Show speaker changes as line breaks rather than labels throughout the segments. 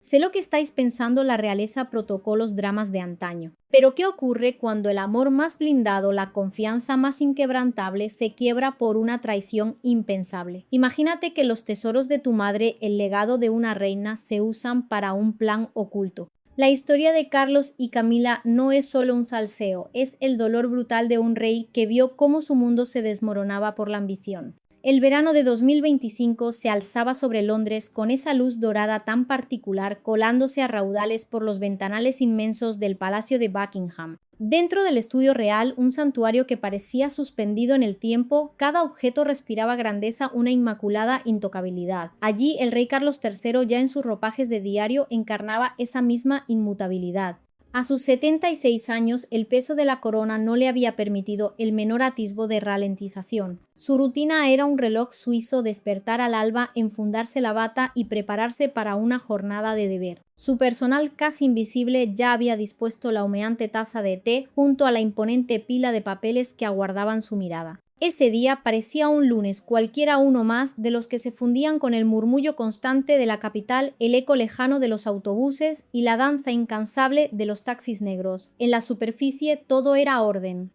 Sé lo que estáis pensando la realeza protocolos dramas de antaño. Pero ¿qué ocurre cuando el amor más blindado, la confianza más inquebrantable, se quiebra por una traición impensable? Imagínate que los tesoros de tu madre, el legado de una reina, se usan para un plan oculto. La historia de Carlos y Camila no es solo un salseo, es el dolor brutal de un rey que vio cómo su mundo se desmoronaba por la ambición. El verano de 2025 se alzaba sobre Londres con esa luz dorada tan particular colándose a raudales por los ventanales inmensos del Palacio de Buckingham. Dentro del estudio real, un santuario que parecía suspendido en el tiempo, cada objeto respiraba grandeza, una inmaculada intocabilidad. Allí el rey Carlos III, ya en sus ropajes de diario, encarnaba esa misma inmutabilidad. A sus 76 años, el peso de la corona no le había permitido el menor atisbo de ralentización. Su rutina era un reloj suizo: despertar al alba, enfundarse la bata y prepararse para una jornada de deber. Su personal casi invisible ya había dispuesto la humeante taza de té junto a la imponente pila de papeles que aguardaban su mirada. Ese día parecía un lunes cualquiera uno más de los que se fundían con el murmullo constante de la capital, el eco lejano de los autobuses y la danza incansable de los taxis negros. En la superficie todo era orden.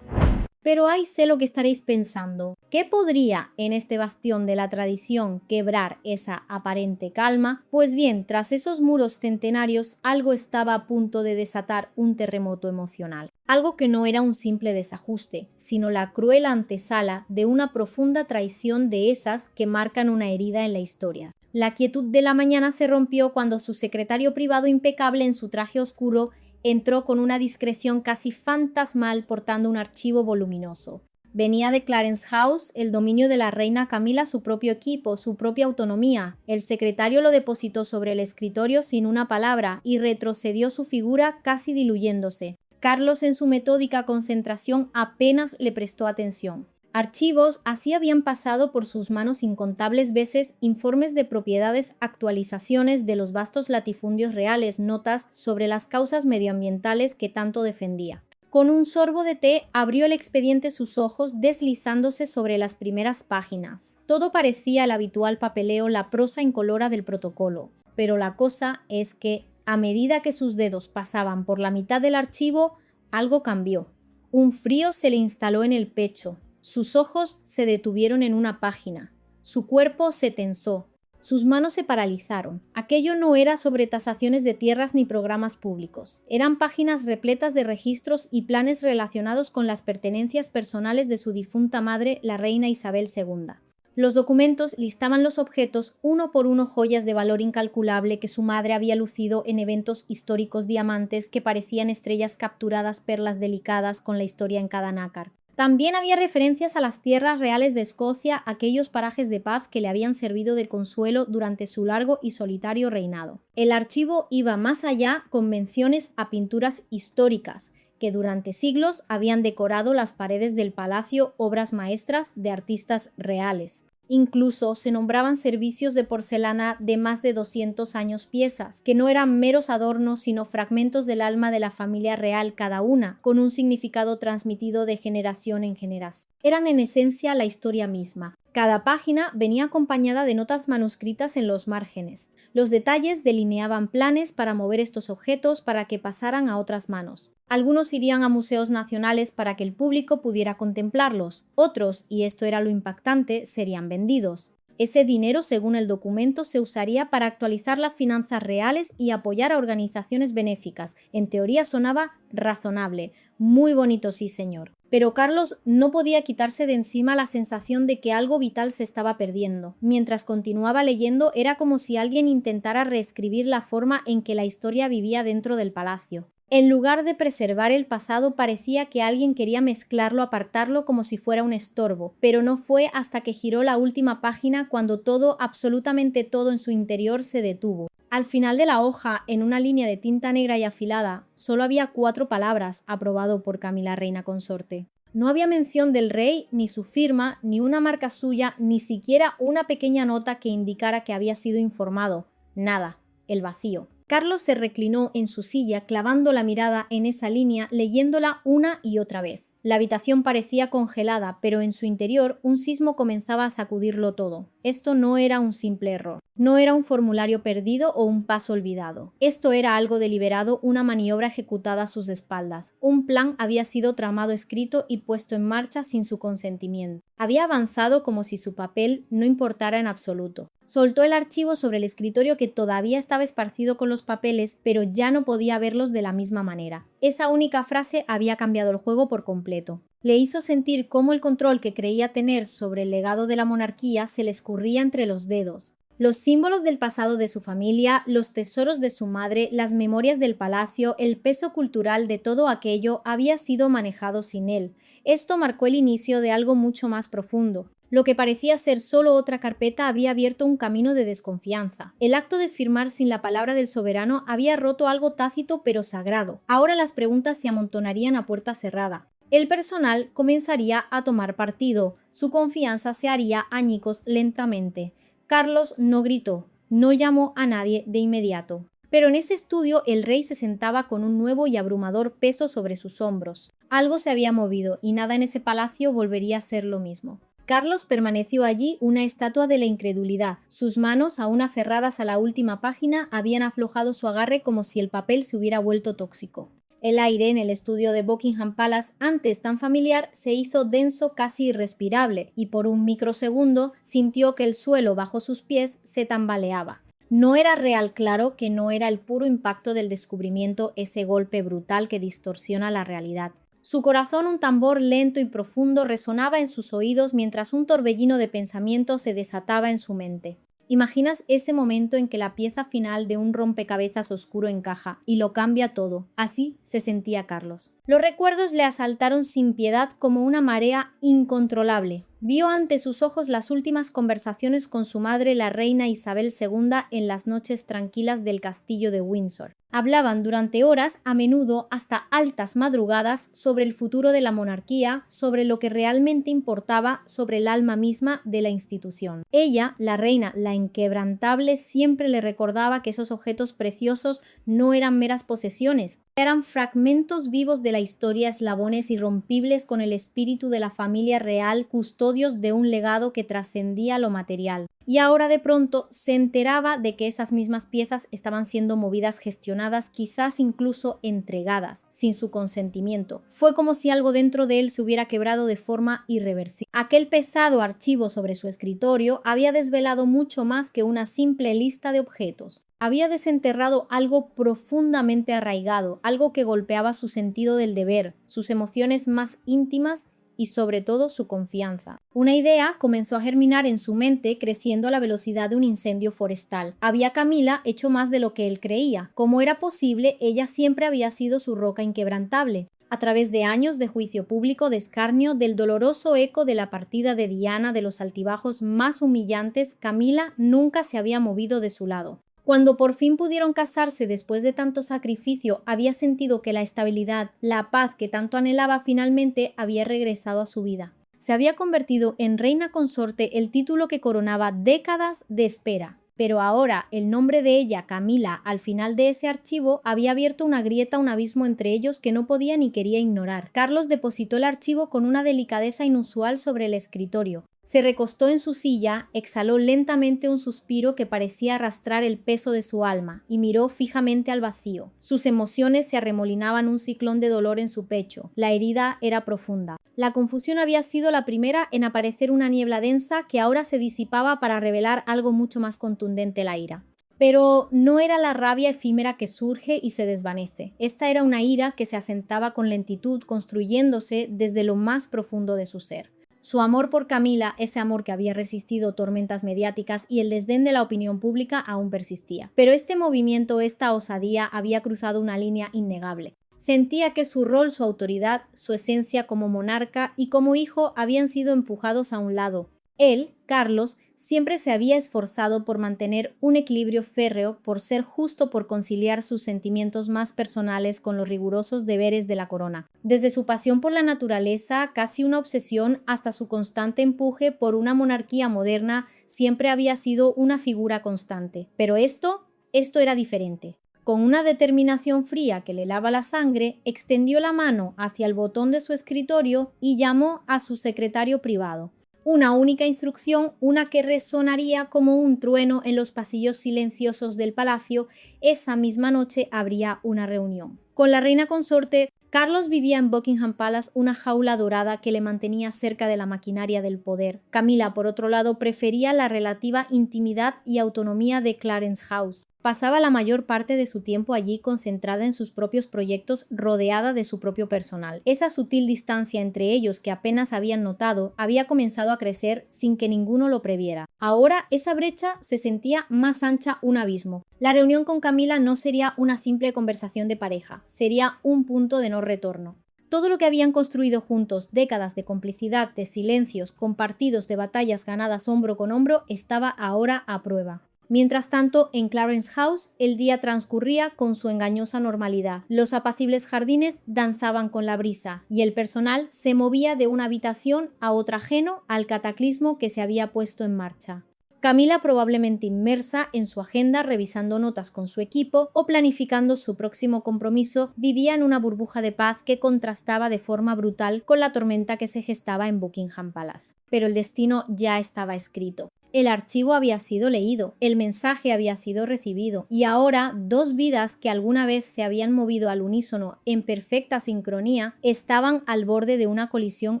Pero ahí sé lo que estaréis pensando. ¿Qué podría, en este bastión de la tradición, quebrar esa aparente calma? Pues bien, tras esos muros centenarios, algo estaba a punto de desatar un terremoto emocional. Algo que no era un simple desajuste, sino la cruel antesala de una profunda traición, de esas que marcan una herida en la historia. La quietud de la mañana se rompió cuando su secretario privado, impecable en su traje oscuro, entró con una discreción casi fantasmal portando un archivo voluminoso. Venía de Clarence House, el dominio de la reina Camila, su propio equipo, su propia autonomía. El secretario lo depositó sobre el escritorio sin una palabra y retrocedió su figura casi diluyéndose. Carlos, en su metódica concentración, apenas le prestó atención. Archivos, así habían pasado por sus manos incontables veces: informes de propiedades, actualizaciones de los vastos latifundios reales, notas sobre las causas medioambientales que tanto defendía. Con un sorbo de té abrió el expediente, sus ojos deslizándose sobre las primeras páginas. Todo parecía el habitual papeleo, la prosa incolora del protocolo. Pero la cosa es que, a medida que sus dedos pasaban por la mitad del archivo, algo cambió. Un frío se le instaló en el pecho. Sus ojos se detuvieron en una página. Su cuerpo se tensó. Sus manos se paralizaron. Aquello no era sobre tasaciones de tierras ni programas públicos. Eran páginas repletas de registros y planes relacionados con las pertenencias personales de su difunta madre, la reina Isabel II. Los documentos listaban los objetos uno por uno, joyas de valor incalculable que su madre había lucido en eventos históricos, diamantes que parecían estrellas capturadas, perlas delicadas con la historia en cada nácar. También había referencias a las tierras reales de Escocia, aquellos parajes de paz que le habían servido de consuelo durante su largo y solitario reinado. El archivo iba más allá, con menciones a pinturas históricas que durante siglos habían decorado las paredes del palacio, obras maestras de artistas reales. Incluso se nombraban servicios de porcelana de más de 200 años, piezas que no eran meros adornos sino fragmentos del alma de la familia real, cada una con un significado transmitido de generación en generación. Eran en esencia la historia misma. Cada página venía acompañada de notas manuscritas en los márgenes. Los detalles delineaban planes para mover estos objetos para que pasaran a otras manos. Algunos irían a museos nacionales para que el público pudiera contemplarlos. Otros, y esto era lo impactante, serían vendidos. Ese dinero, según el documento, se usaría para actualizar las finanzas reales y apoyar a organizaciones benéficas. En teoría sonaba razonable. Muy bonito, sí señor. Pero Carlos no podía quitarse de encima la sensación de que algo vital se estaba perdiendo. Mientras continuaba leyendo, era como si alguien intentara reescribir la forma en que la historia vivía dentro del palacio. En lugar de preservar el pasado, parecía que alguien quería mezclarlo, apartarlo como si fuera un estorbo, pero no fue hasta que giró la última página cuando todo, absolutamente todo en su interior, se detuvo. Al final de la hoja, en una línea de tinta negra y afilada, solo había 4 palabras: aprobado por Camila, reina consorte. No había mención del rey, ni su firma, ni una marca suya, ni siquiera una pequeña nota que indicara que había sido informado. Nada. El vacío. Carlos se reclinó en su silla, clavando la mirada en esa línea, leyéndola una y otra vez. La habitación parecía congelada, pero en su interior un sismo comenzaba a sacudirlo todo. Esto no era un simple error, no era un formulario perdido o un paso olvidado. Esto era algo deliberado, una maniobra ejecutada a sus espaldas. Un plan había sido tramado, escrito y puesto en marcha sin su consentimiento. Había avanzado como si su papel no importara en absoluto. Soltó el archivo sobre el escritorio que todavía estaba esparcido con los papeles, pero ya no podía verlos de la misma manera. Esa única frase había cambiado el juego por completo. Le hizo sentir cómo el control que creía tener sobre el legado de la monarquía se le escurría entre los dedos. Los símbolos del pasado de su familia, los tesoros de su madre, las memorias del palacio, el peso cultural de todo aquello había sido manejado sin él. Esto marcó el inicio de algo mucho más profundo. Lo que parecía ser solo otra carpeta había abierto un camino de desconfianza. El acto de firmar sin la palabra del soberano había roto algo tácito pero sagrado. Ahora las preguntas se amontonarían a puerta cerrada. El personal comenzaría a tomar partido. Su confianza se haría añicos lentamente. Carlos no gritó, no llamó a nadie de inmediato. Pero en ese estudio el rey se sentaba con un nuevo y abrumador peso sobre sus hombros. Algo se había movido y nada en ese palacio volvería a ser lo mismo. Carlos permaneció allí, una estatua de la incredulidad. Sus manos, aún aferradas a la última página, habían aflojado su agarre como si el papel se hubiera vuelto tóxico. El aire en el estudio de Buckingham Palace, antes tan familiar, se hizo denso, casi irrespirable, y por un microsegundo sintió que el suelo bajo sus pies se tambaleaba. No era real, claro que no era el puro impacto del descubrimiento, ese golpe brutal que distorsiona la realidad. Su corazón, un tambor lento y profundo, resonaba en sus oídos mientras un torbellino de pensamientos se desataba en su mente. ¿Imaginas ese momento en que la pieza final de un rompecabezas oscuro encaja y lo cambia todo? Así se sentía Carlos. Los recuerdos le asaltaron sin piedad como una marea incontrolable. Vio ante sus ojos las últimas conversaciones con su madre, la reina Isabel II, en las noches tranquilas del castillo de Windsor. Hablaban durante horas, a menudo hasta altas madrugadas, sobre el futuro de la monarquía, sobre lo que realmente importaba, sobre el alma misma de la institución. Ella, la reina, la inquebrantable, siempre le recordaba que esos objetos preciosos no eran meras posesiones, eran fragmentos vivos de la historia, eslabones irrompibles con el espíritu de la familia real, custodios de un legado que trascendía lo material. Y ahora de pronto se enteraba de que esas mismas piezas estaban siendo movidas, gestionadas, quizás incluso entregadas, sin su consentimiento. Fue como si algo dentro de él se hubiera quebrado de forma irreversible. Aquel pesado archivo sobre su escritorio había desvelado mucho más que una simple lista de objetos. Había desenterrado algo profundamente arraigado, algo que golpeaba su sentido del deber, sus emociones más íntimas y sobre todo su confianza. Una idea comenzó a germinar en su mente, creciendo a la velocidad de un incendio forestal. Había Camila hecho más de lo que él creía. ¿Cómo era posible? Ella siempre había sido su roca inquebrantable. A través de años de juicio público, de escarnio, del doloroso eco de la partida de Diana, de los altibajos más humillantes, Camila nunca se había movido de su lado. Cuando por fin pudieron casarse después de tanto sacrificio, había sentido que la estabilidad, la paz que tanto anhelaba finalmente había regresado a su vida. Se había convertido en reina consorte, el título que coronaba décadas de espera. Pero ahora el nombre de ella, Camila, al final de ese archivo, había abierto una grieta, un abismo entre ellos que no podía ni quería ignorar. Carlos depositó el archivo con una delicadeza inusual sobre el escritorio. Se recostó en su silla, exhaló lentamente un suspiro que parecía arrastrar el peso de su alma y miró fijamente al vacío. Sus emociones se arremolinaban un ciclón de dolor en su pecho. La herida era profunda. La confusión había sido la primera en aparecer una niebla densa que ahora se disipaba para revelar algo mucho más contundente: la ira. Pero no era la rabia efímera que surge y se desvanece. Esta era una ira que se asentaba con lentitud, construyéndose desde lo más profundo de su ser. Su amor por Camila, ese amor que había resistido tormentas mediáticas y el desdén de la opinión pública, aún persistía. Pero este movimiento, esta osadía, había cruzado una línea innegable. Sentía que su rol, su autoridad, su esencia como monarca y como hijo habían sido empujados a un lado. Él, Carlos, siempre se había esforzado por mantener un equilibrio férreo, por ser justo, por conciliar sus sentimientos más personales con los rigurosos deberes de la corona. Desde su pasión por la naturaleza, casi una obsesión, hasta su constante empuje por una monarquía moderna, siempre había sido una figura constante. Pero esto era diferente. Con una determinación fría que le lava la sangre, extendió la mano hacia el botón de su escritorio y llamó a su secretario privado. Una única instrucción, una que resonaría como un trueno en los pasillos silenciosos del palacio. Esa misma noche habría una reunión. Con la reina consorte, Carlos vivía en Buckingham Palace, una jaula dorada que le mantenía cerca de la maquinaria del poder. Camila, por otro lado, prefería la relativa intimidad y autonomía de Clarence House. Pasaba la mayor parte de su tiempo allí concentrada en sus propios proyectos, rodeada de su propio personal. Esa sutil distancia entre ellos que apenas habían notado había comenzado a crecer sin que ninguno lo previera. Ahora esa brecha se sentía más ancha, un abismo. La reunión con Camila no sería una simple conversación de pareja, sería un punto de no retorno. Todo lo que habían construido juntos, décadas de complicidad, de silencios, compartidos, de batallas ganadas hombro con hombro, estaba ahora a prueba. Mientras tanto, en Clarence House, el día transcurría con su engañosa normalidad. Los apacibles jardines danzaban con la brisa y el personal se movía de una habitación a otra ajeno al cataclismo que se había puesto en marcha. Camila, probablemente inmersa en su agenda, revisando notas con su equipo o planificando su próximo compromiso, vivía en una burbuja de paz que contrastaba de forma brutal con la tormenta que se gestaba en Buckingham Palace. Pero el destino ya estaba escrito. El archivo había sido leído, el mensaje había sido recibido, y ahora dos vidas que alguna vez se habían movido al unísono en perfecta sincronía estaban al borde de una colisión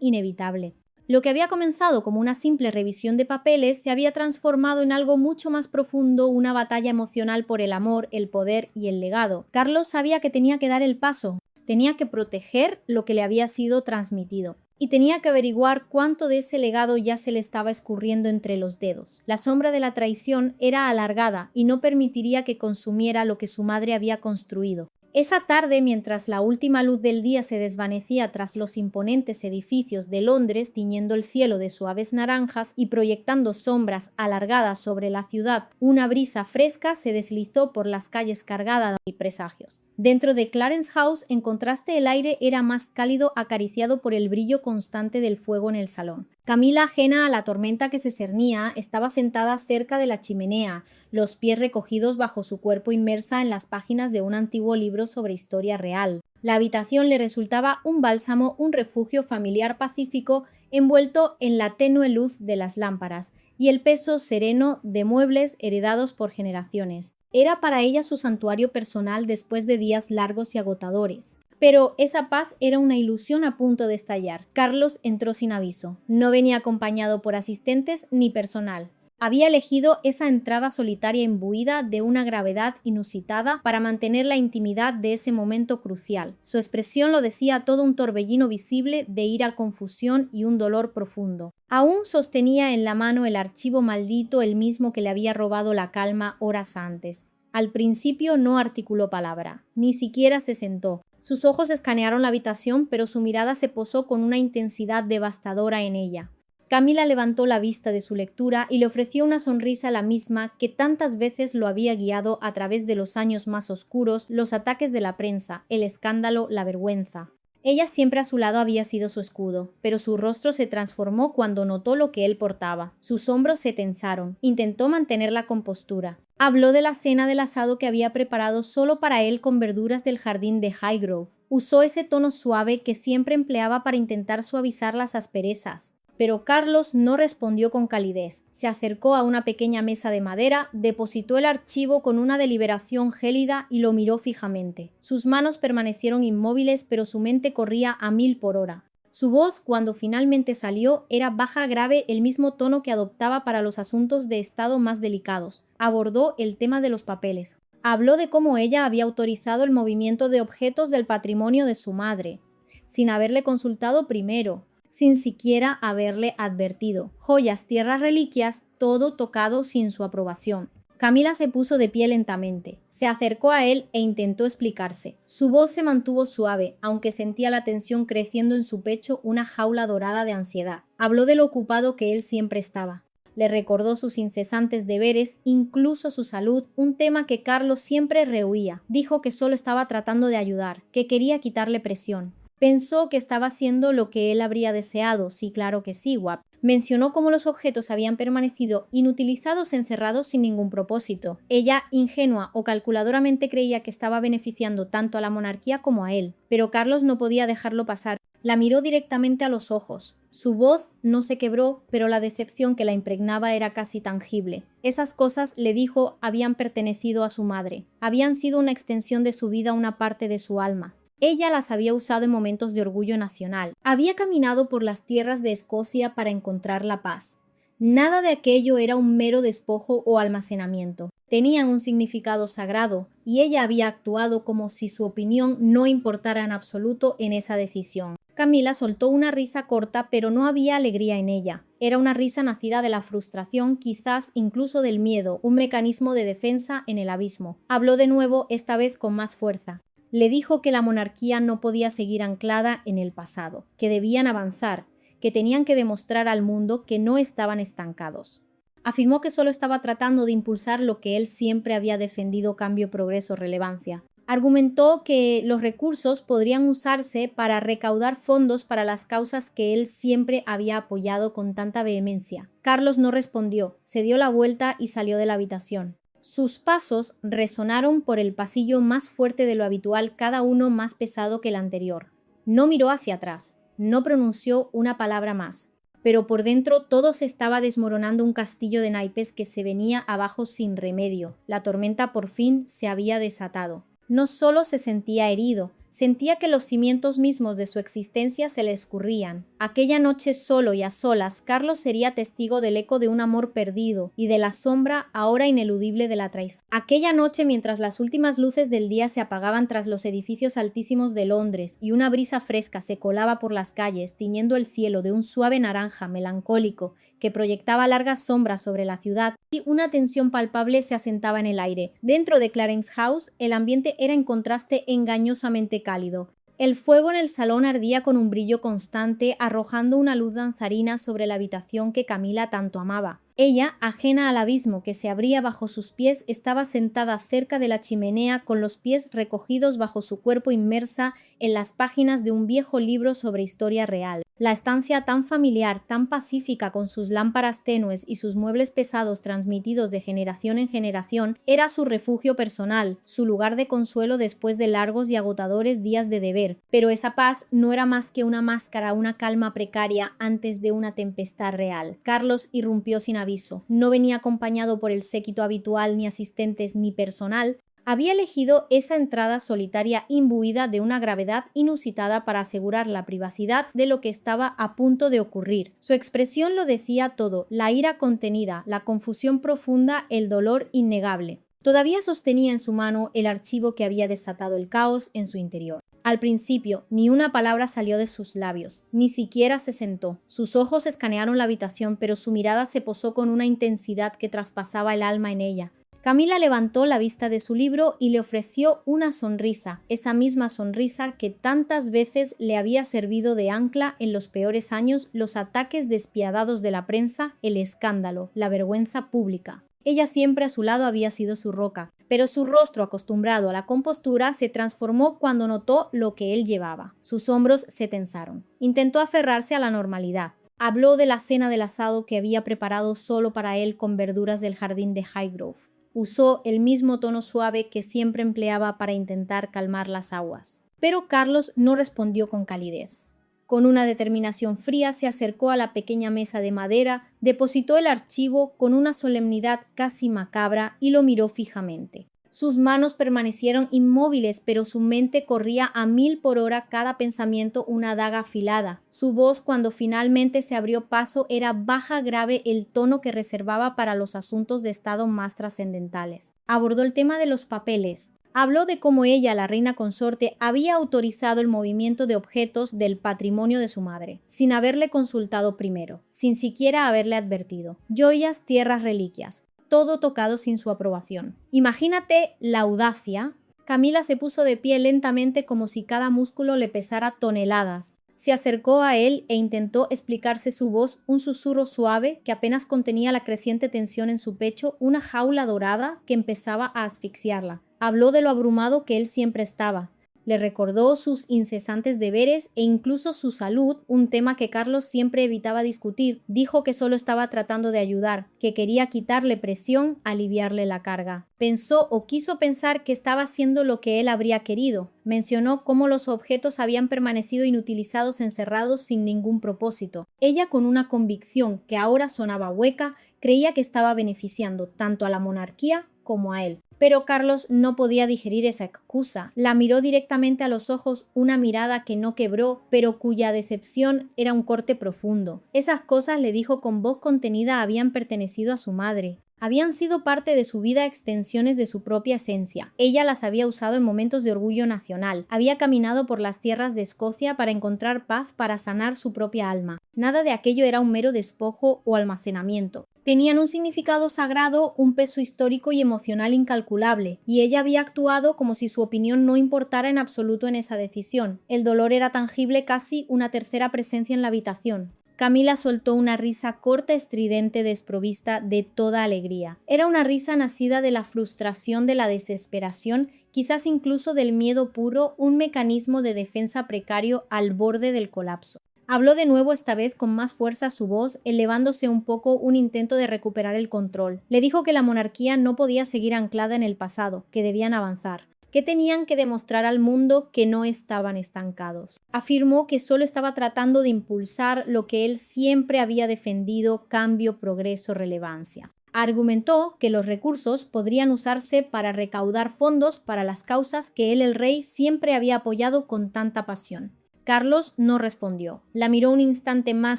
inevitable. Lo que había comenzado como una simple revisión de papeles se había transformado en algo mucho más profundo, una batalla emocional por el amor, el poder y el legado. Carlos sabía que tenía que dar el paso, tenía que proteger lo que le había sido transmitido. Y tenía que averiguar cuánto de ese legado ya se le estaba escurriendo entre los dedos. La sombra de la traición era alargada y no permitiría que consumiera lo que su madre había construido. Esa tarde, mientras la última luz del día se desvanecía tras los imponentes edificios de Londres, tiñendo el cielo de suaves naranjas y proyectando sombras alargadas sobre la ciudad, una brisa fresca se deslizó por las calles cargada de presagios. Dentro de Clarence House, en contraste, el aire era más cálido, acariciado por el brillo constante del fuego en el salón. Camila, ajena a la tormenta que se cernía, estaba sentada cerca de la chimenea, los pies recogidos bajo su cuerpo, inmersa en las páginas de un antiguo libro sobre historia real. La habitación le resultaba un bálsamo, un refugio familiar pacífico, envuelto en la tenue luz de las lámparas y el peso sereno de muebles heredados por generaciones. Era para ella su santuario personal después de días largos y agotadores. Pero esa paz era una ilusión a punto de estallar. Carlos entró sin aviso. No venía acompañado por asistentes ni personal. Había elegido esa entrada solitaria imbuida de una gravedad inusitada para mantener la intimidad de ese momento crucial. Su expresión lo decía todo, un torbellino visible de ira, confusión y un dolor profundo. Aún sostenía en la mano el archivo maldito, el mismo que le había robado la calma horas antes. Al principio no articuló palabra, ni siquiera se sentó. Sus ojos escanearon la habitación, pero su mirada se posó con una intensidad devastadora en ella. Camila levantó la vista de su lectura y le ofreció una sonrisa, la misma que tantas veces lo había guiado a través de los años más oscuros, los ataques de la prensa, el escándalo, la vergüenza. Ella siempre a su lado había sido su escudo, pero su rostro se transformó cuando notó lo que él portaba. Sus hombros se tensaron. Intentó mantener la compostura. Habló de la cena del asado que había preparado solo para él con verduras del jardín de Highgrove. Usó ese tono suave que siempre empleaba para intentar suavizar las asperezas. Pero Carlos no respondió con calidez. Se acercó a una pequeña mesa de madera, depositó el archivo con una deliberación gélida y lo miró fijamente. Sus manos permanecieron inmóviles, pero su mente corría a 1000 por hora. Su voz, cuando finalmente salió, era baja, grave, el mismo tono que adoptaba para los asuntos de estado más delicados. Abordó el tema de los papeles. Habló de cómo ella había autorizado el movimiento de objetos del patrimonio de su madre, sin haberle consultado primero, sin siquiera haberle advertido. Joyas, tierras, reliquias, todo tocado sin su aprobación. Camila se puso de pie lentamente. Se acercó a él e intentó explicarse. Su voz se mantuvo suave, aunque sentía la tensión creciendo en su pecho, una jaula dorada de ansiedad. Habló de lo ocupado que él siempre estaba. Le recordó sus incesantes deberes, incluso su salud, un tema que Carlos siempre rehuía. Dijo que solo estaba tratando de ayudar, que quería quitarle presión. Pensó que estaba haciendo lo que él habría deseado. Sí, claro que sí, Wap. Mencionó cómo los objetos habían permanecido inutilizados encerrados sin ningún propósito. Ella, ingenua o calculadoramente, creía que estaba beneficiando tanto a la monarquía como a él, pero Carlos no podía dejarlo pasar. La miró directamente a los ojos. Su voz no se quebró, pero la decepción que la impregnaba era casi tangible. Esas cosas, le dijo, habían pertenecido a su madre. Habían sido una extensión de su vida, una parte de su alma. Ella las había usado en momentos de orgullo nacional. Había caminado por las tierras de Escocia para encontrar la paz. Nada de aquello era un mero despojo o almacenamiento. Tenían un significado sagrado, y ella había actuado como si su opinión no importara en absoluto en esa decisión. Camila soltó una risa corta, pero no había alegría en ella. Era una risa nacida de la frustración, quizás incluso del miedo, un mecanismo de defensa en el abismo. Habló de nuevo, esta vez con más fuerza. Le dijo que la monarquía no podía seguir anclada en el pasado, que debían avanzar, que tenían que demostrar al mundo que no estaban estancados. Afirmó que solo estaba tratando de impulsar lo que él siempre había defendido: cambio, progreso, relevancia. Argumentó que los recursos podrían usarse para recaudar fondos para las causas que él siempre había apoyado con tanta vehemencia. Carlos no respondió, se dio la vuelta y salió de la habitación. Sus pasos resonaron por el pasillo más fuerte de lo habitual, cada uno más pesado que el anterior. No miró hacia atrás, no pronunció una palabra más, pero por dentro todo se estaba desmoronando, un castillo de naipes que se venía abajo sin remedio. La tormenta por fin se había desatado. No solo se sentía herido, sentía que los cimientos mismos de su existencia se le escurrían. Aquella noche, solo y a solas, Carlos sería testigo del eco de un amor perdido y de la sombra ahora ineludible de la traición. Aquella noche, mientras las últimas luces del día se apagaban tras los edificios altísimos de Londres y una brisa fresca se colaba por las calles, tiñendo el cielo de un suave naranja melancólico que proyectaba largas sombras sobre la ciudad, y una tensión palpable se asentaba en el aire. Dentro de Clarence House, el ambiente era en contraste engañosamente cálido. El fuego en el salón ardía con un brillo constante, arrojando una luz danzarina sobre la habitación que Camila tanto amaba. Ella, ajena al abismo que se abría bajo sus pies, estaba sentada cerca de la chimenea con los pies recogidos bajo su cuerpo, inmersa en las páginas de un viejo libro sobre historia real. La estancia tan familiar, tan pacífica, con sus lámparas tenues y sus muebles pesados transmitidos de generación en generación, era su refugio personal, su lugar de consuelo después de largos y agotadores días de deber. Pero esa paz no era más que una máscara, una calma precaria antes de una tempestad real. Carlos irrumpió sin aviso. No venía acompañado por el séquito habitual, ni asistentes, ni personal. Había elegido esa entrada solitaria, imbuida de una gravedad inusitada, para asegurar la privacidad de lo que estaba a punto de ocurrir. Su expresión lo decía todo: la ira contenida, la confusión profunda, el dolor innegable. Todavía sostenía en su mano el archivo que había desatado el caos en su interior. Al principio, ni una palabra salió de sus labios, ni siquiera se sentó. Sus ojos escanearon la habitación, pero su mirada se posó con una intensidad que traspasaba el alma en ella. Camila levantó la vista de su libro y le ofreció una sonrisa, esa misma sonrisa que tantas veces le había servido de ancla en los peores años, los ataques despiadados de la prensa, el escándalo, la vergüenza pública. Ella siempre a su lado había sido su roca, pero su rostro, acostumbrado a la compostura, se transformó cuando notó lo que él llevaba. Sus hombros se tensaron. Intentó aferrarse a la normalidad. Habló de la cena del asado que había preparado solo para él con verduras del jardín de Highgrove. Usó el mismo tono suave que siempre empleaba para intentar calmar las aguas. Pero Carlos no respondió con calidez. Con una determinación fría se acercó a la pequeña mesa de madera, depositó el archivo con una solemnidad casi macabra y lo miró fijamente. Sus manos permanecieron inmóviles, pero su mente corría a 1000 por hora, cada pensamiento una daga afilada. Su voz, cuando finalmente se abrió paso, era baja, grave, el tono que reservaba para los asuntos de estado más trascendentales. Abordó el tema de los papeles. Habló de cómo ella, la reina consorte, había autorizado el movimiento de objetos del patrimonio de su madre, sin haberle consultado primero, sin siquiera haberle advertido. Joyas, tierras, reliquias. Todo tocado sin su aprobación. Imagínate la audacia. Camila se puso de pie lentamente, como si cada músculo le pesara toneladas. Se acercó a él e intentó explicarse, su voz un susurro suave que apenas contenía la creciente tensión en su pecho, una jaula dorada que empezaba a asfixiarla. Habló de lo abrumado que él siempre estaba, Le recordó sus incesantes deberes e incluso su salud, un tema que Carlos siempre evitaba discutir. Dijo que solo estaba tratando de ayudar, que quería quitarle presión, aliviarle la carga. Pensó o quiso pensar que estaba haciendo lo que él habría querido. Mencionó cómo los objetos habían permanecido inutilizados encerrados sin ningún propósito. Ella, con una convicción que ahora sonaba hueca, creía que estaba beneficiando tanto a la monarquía como a él. Pero Carlos no podía digerir esa excusa. La miró directamente a los ojos, una mirada que no quebró, pero cuya decepción era un corte profundo. Esas cosas, le dijo con voz contenida, habían pertenecido a su madre. Habían sido parte de su vida, extensiones de su propia esencia. Ella las había usado en momentos de orgullo nacional. Había caminado por las tierras de Escocia para encontrar paz, para sanar su propia alma. Nada de aquello era un mero despojo o almacenamiento. Tenían un significado sagrado, un peso histórico y emocional incalculable, y ella había actuado como si su opinión no importara en absoluto en esa decisión. El dolor era tangible, casi una tercera presencia en la habitación. Camila soltó una risa corta, estridente, desprovista de toda alegría. Era una risa nacida de la frustración, de la desesperación, quizás incluso del miedo puro, un mecanismo de defensa precario al borde del colapso. Habló de nuevo, esta vez con más fuerza su voz, elevándose un poco, un intento de recuperar el control. Le dijo que la monarquía no podía seguir anclada en el pasado, que debían avanzar, que tenían que demostrar al mundo que no estaban estancados. Afirmó que solo estaba tratando de impulsar lo que él siempre había defendido: cambio, progreso, relevancia. Argumentó que los recursos podrían usarse para recaudar fondos para las causas que él, el rey, siempre había apoyado con tanta pasión. Carlos no respondió. La miró un instante más,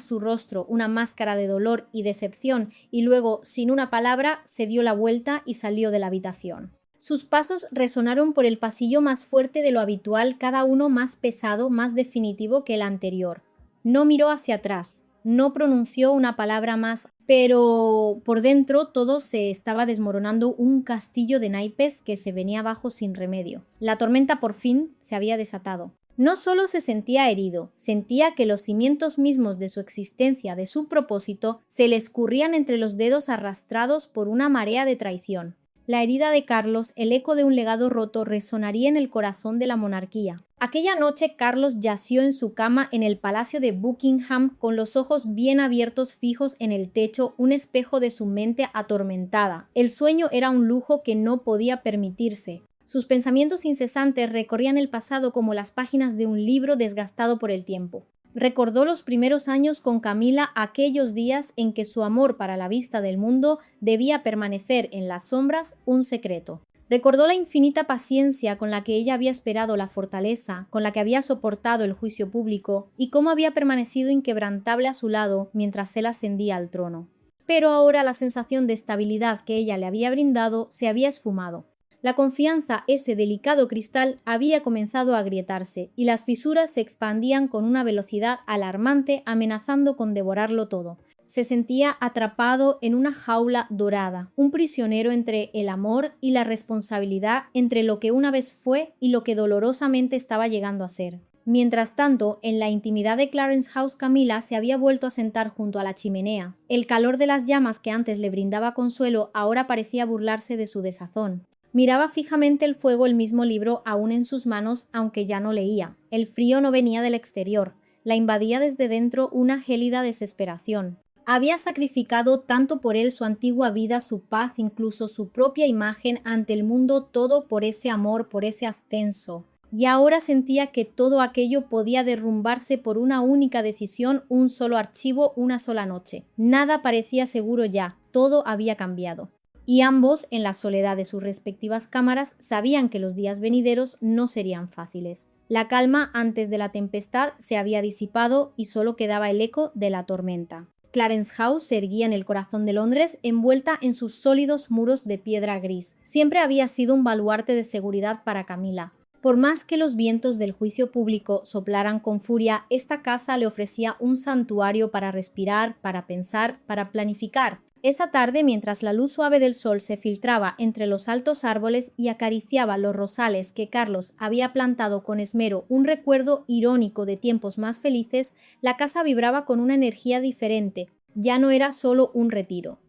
su rostro, una máscara de dolor y decepción, y luego, sin una palabra, se dio la vuelta y salió de la habitación. Sus pasos resonaron por el pasillo más fuerte de lo habitual, cada uno más pesado, más definitivo que el anterior. No miró hacia atrás, no pronunció una palabra más, pero por dentro todo se estaba desmoronando, un castillo de naipes que se venía abajo sin remedio. La tormenta por fin se había desatado. No solo se sentía herido, sentía que los cimientos mismos de su existencia, de su propósito, se le escurrían entre los dedos arrastrados por una marea de traición. La herida de Carlos, el eco de un legado roto, resonaría en el corazón de la monarquía. Aquella noche Carlos yació en su cama en el palacio de Buckingham, con los ojos bien abiertos, fijos en el techo, un espejo de su mente atormentada. El sueño era un lujo que no podía permitirse. Sus pensamientos incesantes recorrían el pasado como las páginas de un libro desgastado por el tiempo. Recordó los primeros años con Camila, aquellos días en que su amor para la vista del mundo debía permanecer en las sombras, un secreto. Recordó la infinita paciencia con la que ella había esperado la fortaleza, con la que había soportado el juicio público, y cómo había permanecido inquebrantable a su lado mientras él ascendía al trono. Pero ahora la sensación de estabilidad que ella le había brindado se había esfumado. La confianza, ese delicado cristal, había comenzado a agrietarse, y las fisuras se expandían con una velocidad alarmante, amenazando con devorarlo todo. Se sentía atrapado en una jaula dorada, un prisionero entre el amor y la responsabilidad, entre lo que una vez fue y lo que dolorosamente estaba llegando a ser. Mientras tanto, en la intimidad de Clarence House, Camila se había vuelto a sentar junto a la chimenea. El calor de las llamas que antes le brindaba consuelo ahora parecía burlarse de su desazón. Miraba fijamente el fuego, el mismo libro aún en sus manos, aunque ya no leía. El frío no venía del exterior, la invadía desde dentro una gélida desesperación. Había sacrificado tanto por él su antigua vida, su paz, incluso su propia imagen ante el mundo, todo por ese amor, por ese ascenso. Y ahora sentía que todo aquello podía derrumbarse por una única decisión, un solo archivo, una sola noche. Nada parecía seguro ya, todo había cambiado. Y ambos, en la soledad de sus respectivas cámaras, sabían que los días venideros no serían fáciles. La calma antes de la tempestad se había disipado y solo quedaba el eco de la tormenta. Clarence House se erguía en el corazón de Londres, envuelta en sus sólidos muros de piedra gris. Siempre había sido un baluarte de seguridad para Camila. Por más que los vientos del juicio público soplaran con furia, esta casa le ofrecía un santuario para respirar, para pensar, para planificar. Esa tarde, mientras la luz suave del sol se filtraba entre los altos árboles y acariciaba los rosales que Carlos había plantado con esmero, un recuerdo irónico de tiempos más felices, la casa vibraba con una energía diferente. Ya no era solo un retiro.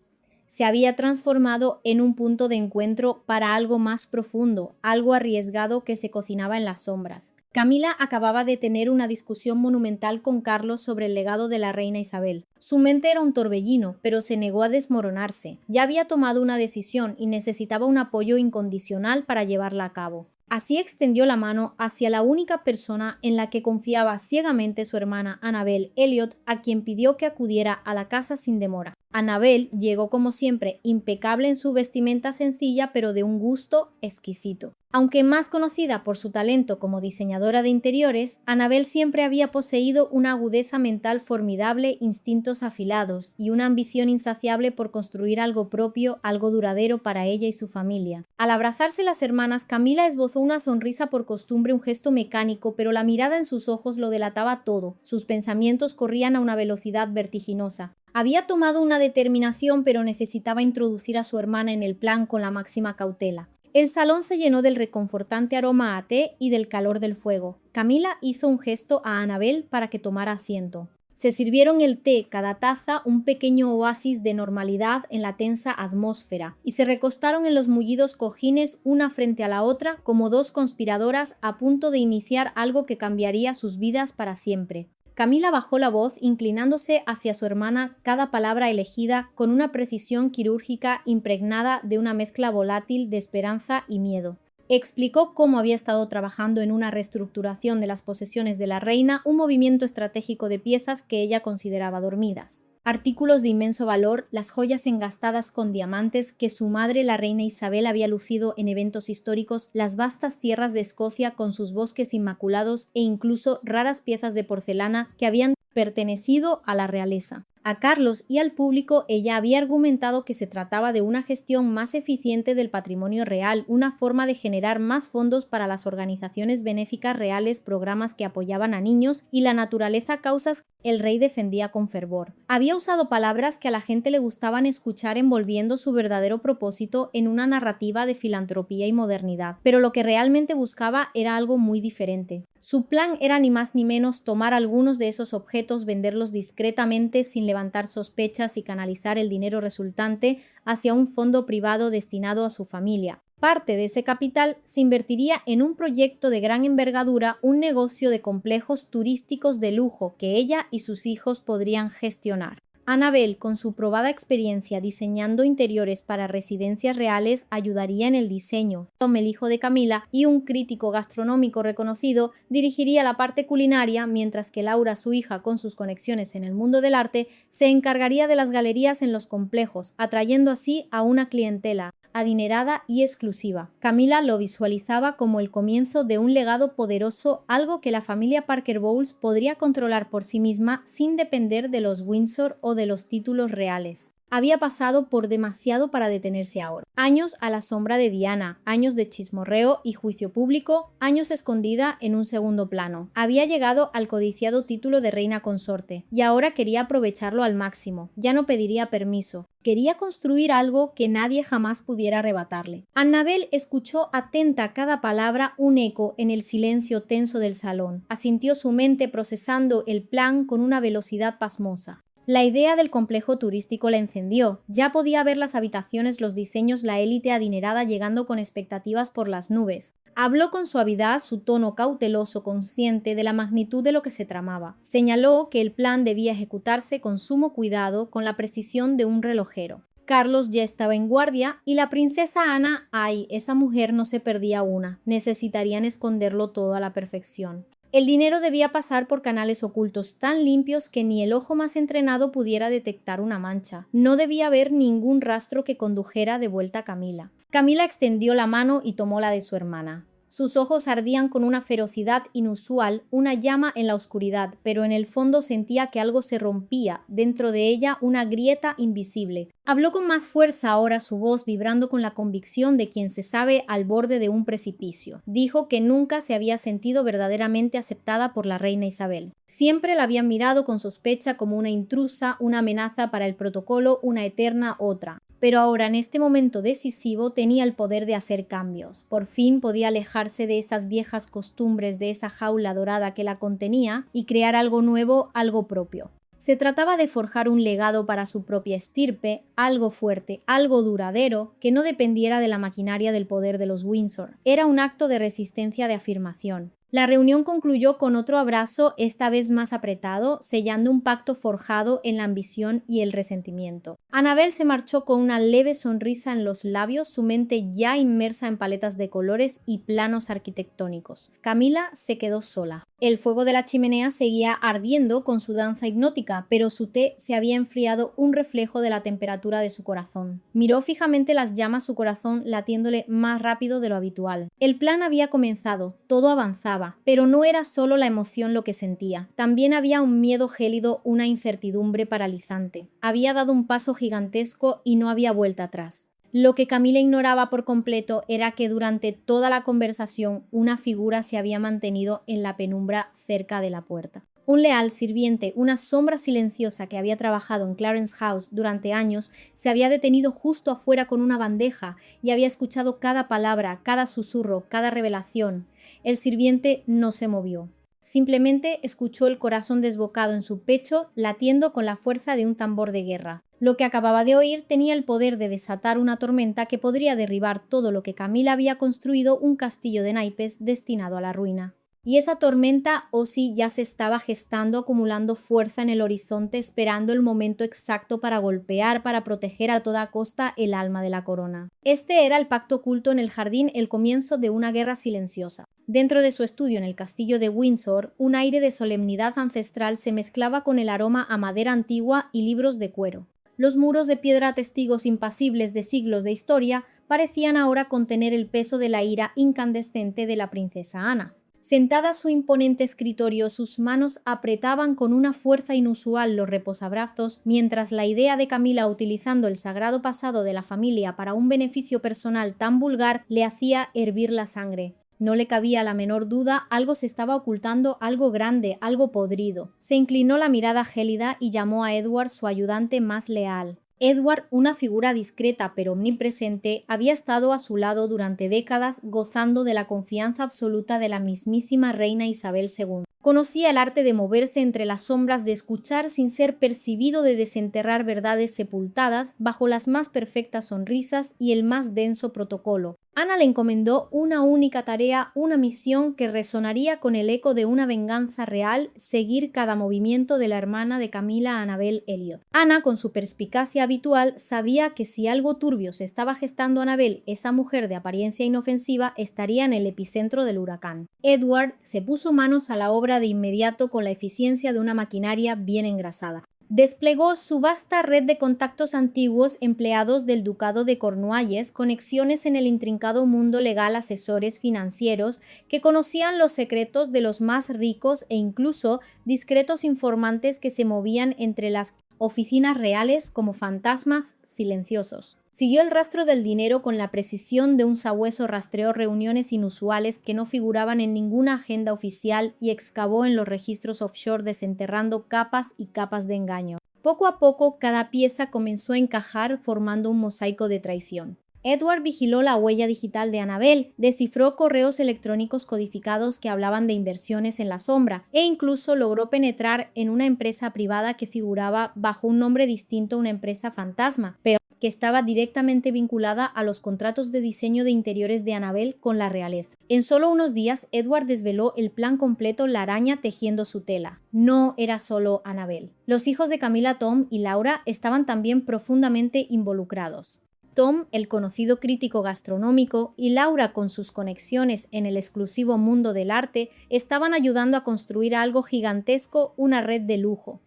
se había transformado en un punto de encuentro para algo más profundo, algo arriesgado que se cocinaba en las sombras. Camila acababa de tener una discusión monumental con Carlos sobre el legado de la reina Isabel. Su mente era un torbellino, pero se negó a desmoronarse. Ya había tomado una decisión y necesitaba un apoyo incondicional para llevarla a cabo. Así extendió la mano hacia la única persona en la que confiaba ciegamente su hermana Annabel Elliot, a quien pidió que acudiera a la casa sin demora. Annabel llegó como siempre impecable en su vestimenta sencilla pero de un gusto exquisito. Aunque más conocida por su talento como diseñadora de interiores, Annabel siempre había poseído una agudeza mental formidable, instintos afilados y una ambición insaciable por construir algo propio, algo duradero para ella y su familia. Al abrazarse las hermanas, Camila esbozó una sonrisa por costumbre, un gesto mecánico, pero la mirada en sus ojos lo delataba todo. Sus pensamientos corrían a una velocidad vertiginosa. Había tomado una determinación, pero necesitaba introducir a su hermana en el plan con la máxima cautela. El salón se llenó del reconfortante aroma a té y del calor del fuego. Camila hizo un gesto a Annabel para que tomara asiento. Se sirvieron el té, cada taza un pequeño oasis de normalidad en la tensa atmósfera, y se recostaron en los mullidos cojines una frente a la otra como dos conspiradoras a punto de iniciar algo que cambiaría sus vidas para siempre. Camila bajó la voz, inclinándose hacia su hermana, cada palabra elegida con una precisión quirúrgica impregnada de una mezcla volátil de esperanza y miedo. Explicó cómo había estado trabajando en una reestructuración de las posesiones de la reina, un movimiento estratégico de piezas que ella consideraba dormidas. Artículos de inmenso valor, las joyas engastadas con diamantes que su madre, la reina Isabel, había lucido en eventos históricos, las vastas tierras de Escocia con sus bosques inmaculados e incluso raras piezas de porcelana que habían pertenecido a la realeza. A Carlos y al público ella había argumentado que se trataba de una gestión más eficiente del patrimonio real, una forma de generar más fondos para las organizaciones benéficas reales, programas que apoyaban a niños y la naturaleza, causas que el rey defendía con fervor. Había usado palabras que a la gente le gustaban escuchar, envolviendo su verdadero propósito en una narrativa de filantropía y modernidad, pero lo que realmente buscaba era algo muy diferente. Su plan era ni más ni menos tomar algunos de esos objetos, venderlos discretamente sin levantar sospechas y canalizar el dinero resultante hacia un fondo privado destinado a su familia. Parte de ese capital se invertiría en un proyecto de gran envergadura, un negocio de complejos turísticos de lujo que ella y sus hijos podrían gestionar. Annabel, con su probada experiencia diseñando interiores para residencias reales, ayudaría en el diseño. Tom, el hijo de Camila, y un crítico gastronómico reconocido, dirigiría la parte culinaria, mientras que Laura, su hija, con sus conexiones en el mundo del arte, se encargaría de las galerías en los complejos, atrayendo así a una clientela adinerada y exclusiva. Camila lo visualizaba como el comienzo de un legado poderoso, algo que la familia Parker Bowles podría controlar por sí misma sin depender de los Windsor o de los títulos reales. Había pasado por demasiado para detenerse ahora. Años a la sombra de Diana, años de chismorreo y juicio público, años escondida en un segundo plano. Había llegado al codiciado título de reina consorte, y ahora quería aprovecharlo al máximo. Ya no pediría permiso. Quería construir algo que nadie jamás pudiera arrebatarle. Annabel escuchó atenta cada palabra, un eco en el silencio tenso del salón. Asintió su mente procesando el plan con una velocidad pasmosa. La idea del complejo turístico la encendió. Ya podía ver las habitaciones, los diseños, la élite adinerada llegando con expectativas por las nubes. Habló con suavidad, su tono cauteloso, consciente de la magnitud de lo que se tramaba. Señaló que el plan debía ejecutarse con sumo cuidado, con la precisión de un relojero. Carlos ya estaba en guardia y la princesa Ana, ay, esa mujer no se perdía una. Necesitarían esconderlo todo a la perfección. El dinero debía pasar por canales ocultos tan limpios que ni el ojo más entrenado pudiera detectar una mancha. No debía haber ningún rastro que condujera de vuelta a Camila. Camila extendió la mano y tomó la de su hermana. Sus ojos ardían con una ferocidad inusual, una llama en la oscuridad, pero en el fondo sentía que algo se rompía, dentro de ella una grieta invisible. Habló con más fuerza ahora, su voz vibrando con la convicción de quien se sabe al borde de un precipicio. Dijo que nunca se había sentido verdaderamente aceptada por la reina Isabel. Siempre la habían mirado con sospecha como una intrusa, una amenaza para el protocolo, una eterna otra. Pero ahora, en este momento decisivo, tenía el poder de hacer cambios. Por fin podía alejarse de esas viejas costumbres, de esa jaula dorada que la contenía, y crear algo nuevo, algo propio. Se trataba de forjar un legado para su propia estirpe, algo fuerte, algo duradero, que no dependiera de la maquinaria del poder de los Windsor. Era un acto de resistencia de afirmación. La reunión concluyó con otro abrazo, esta vez más apretado, sellando un pacto forjado en la ambición y el resentimiento. Annabel se marchó con una leve sonrisa en los labios, su mente ya inmersa en paletas de colores y planos arquitectónicos. Camila se quedó sola. El fuego de la chimenea seguía ardiendo con su danza hipnótica, pero su té se había enfriado, un reflejo de la temperatura de su corazón. Miró fijamente las llamas, su corazón latiéndole más rápido de lo habitual. El plan había comenzado, todo avanzaba, pero no era solo la emoción lo que sentía. También había un miedo gélido, una incertidumbre paralizante. Había dado un paso gigantesco y no había vuelta atrás. Lo que Camila ignoraba por completo era que durante toda la conversación una figura se había mantenido en la penumbra cerca de la puerta. Un leal sirviente, una sombra silenciosa que había trabajado en Clarence House durante años, se había detenido justo afuera con una bandeja y había escuchado cada palabra, cada susurro, cada revelación. El sirviente no se movió. Simplemente escuchó el corazón desbocado en su pecho, latiendo con la fuerza de un tambor de guerra. Lo que acababa de oír tenía el poder de desatar una tormenta que podría derribar todo lo que Camila había construido, un castillo de naipes destinado a la ruina. Y esa tormenta, o sí, ya se estaba gestando, acumulando fuerza en el horizonte, esperando el momento exacto para golpear, para proteger a toda costa el alma de la corona. Este era el pacto oculto en el jardín, el comienzo de una guerra silenciosa. Dentro de su estudio en el castillo de Windsor, un aire de solemnidad ancestral se mezclaba con el aroma a madera antigua y libros de cuero. Los muros de piedra, testigos impasibles de siglos de historia, parecían ahora contener el peso de la ira incandescente de la princesa Ana. Sentada a su imponente escritorio, sus manos apretaban con una fuerza inusual los reposabrazos, mientras la idea de Camila utilizando el sagrado pasado de la familia para un beneficio personal tan vulgar le hacía hervir la sangre. No le cabía la menor duda, algo se estaba ocultando, algo grande, algo podrido. Se inclinó la mirada gélida y llamó a Edward, su ayudante más leal. Edward, una figura discreta pero omnipresente, había estado a su lado durante décadas, gozando de la confianza absoluta de la mismísima reina Isabel II. Conocía el arte de moverse entre las sombras, de escuchar sin ser percibido, de desenterrar verdades sepultadas bajo las más perfectas sonrisas y el más denso protocolo. Ana le encomendó una única tarea, una misión que resonaría con el eco de una venganza real: seguir cada movimiento de la hermana de Camila, Annabel Elliot. Ana, con su perspicacia habitual, sabía que si algo turbio se estaba gestando, Annabel, esa mujer de apariencia inofensiva, estaría en el epicentro del huracán. Edward se puso manos a la obra de inmediato con la eficiencia de una maquinaria bien engrasada. Desplegó su vasta red de contactos antiguos, empleados del Ducado de Cornualles, conexiones en el intrincado mundo legal, asesores financieros que conocían los secretos de los más ricos e incluso discretos informantes que se movían entre las oficinas reales como fantasmas silenciosos. Siguió el rastro del dinero con la precisión de un sabueso, rastreó reuniones inusuales que no figuraban en ninguna agenda oficial y excavó en los registros offshore, desenterrando capas y capas de engaño. Poco a poco, cada pieza comenzó a encajar, formando un mosaico de traición. Edward vigiló la huella digital de Annabel, descifró correos electrónicos codificados que hablaban de inversiones en la sombra e incluso logró penetrar en una empresa privada que figuraba bajo un nombre distinto a una empresa fantasma, pero que estaba directamente vinculada a los contratos de diseño de interiores de Annabel con la realeza. En solo unos días, Edward desveló el plan completo, la araña tejiendo su tela. No era solo Annabel. Los hijos de Camila, Tom y Laura, estaban también profundamente involucrados. Tom, el conocido crítico gastronómico, y Laura, con sus conexiones en el exclusivo mundo del arte, estaban ayudando a construir algo gigantesco, una red de lujo.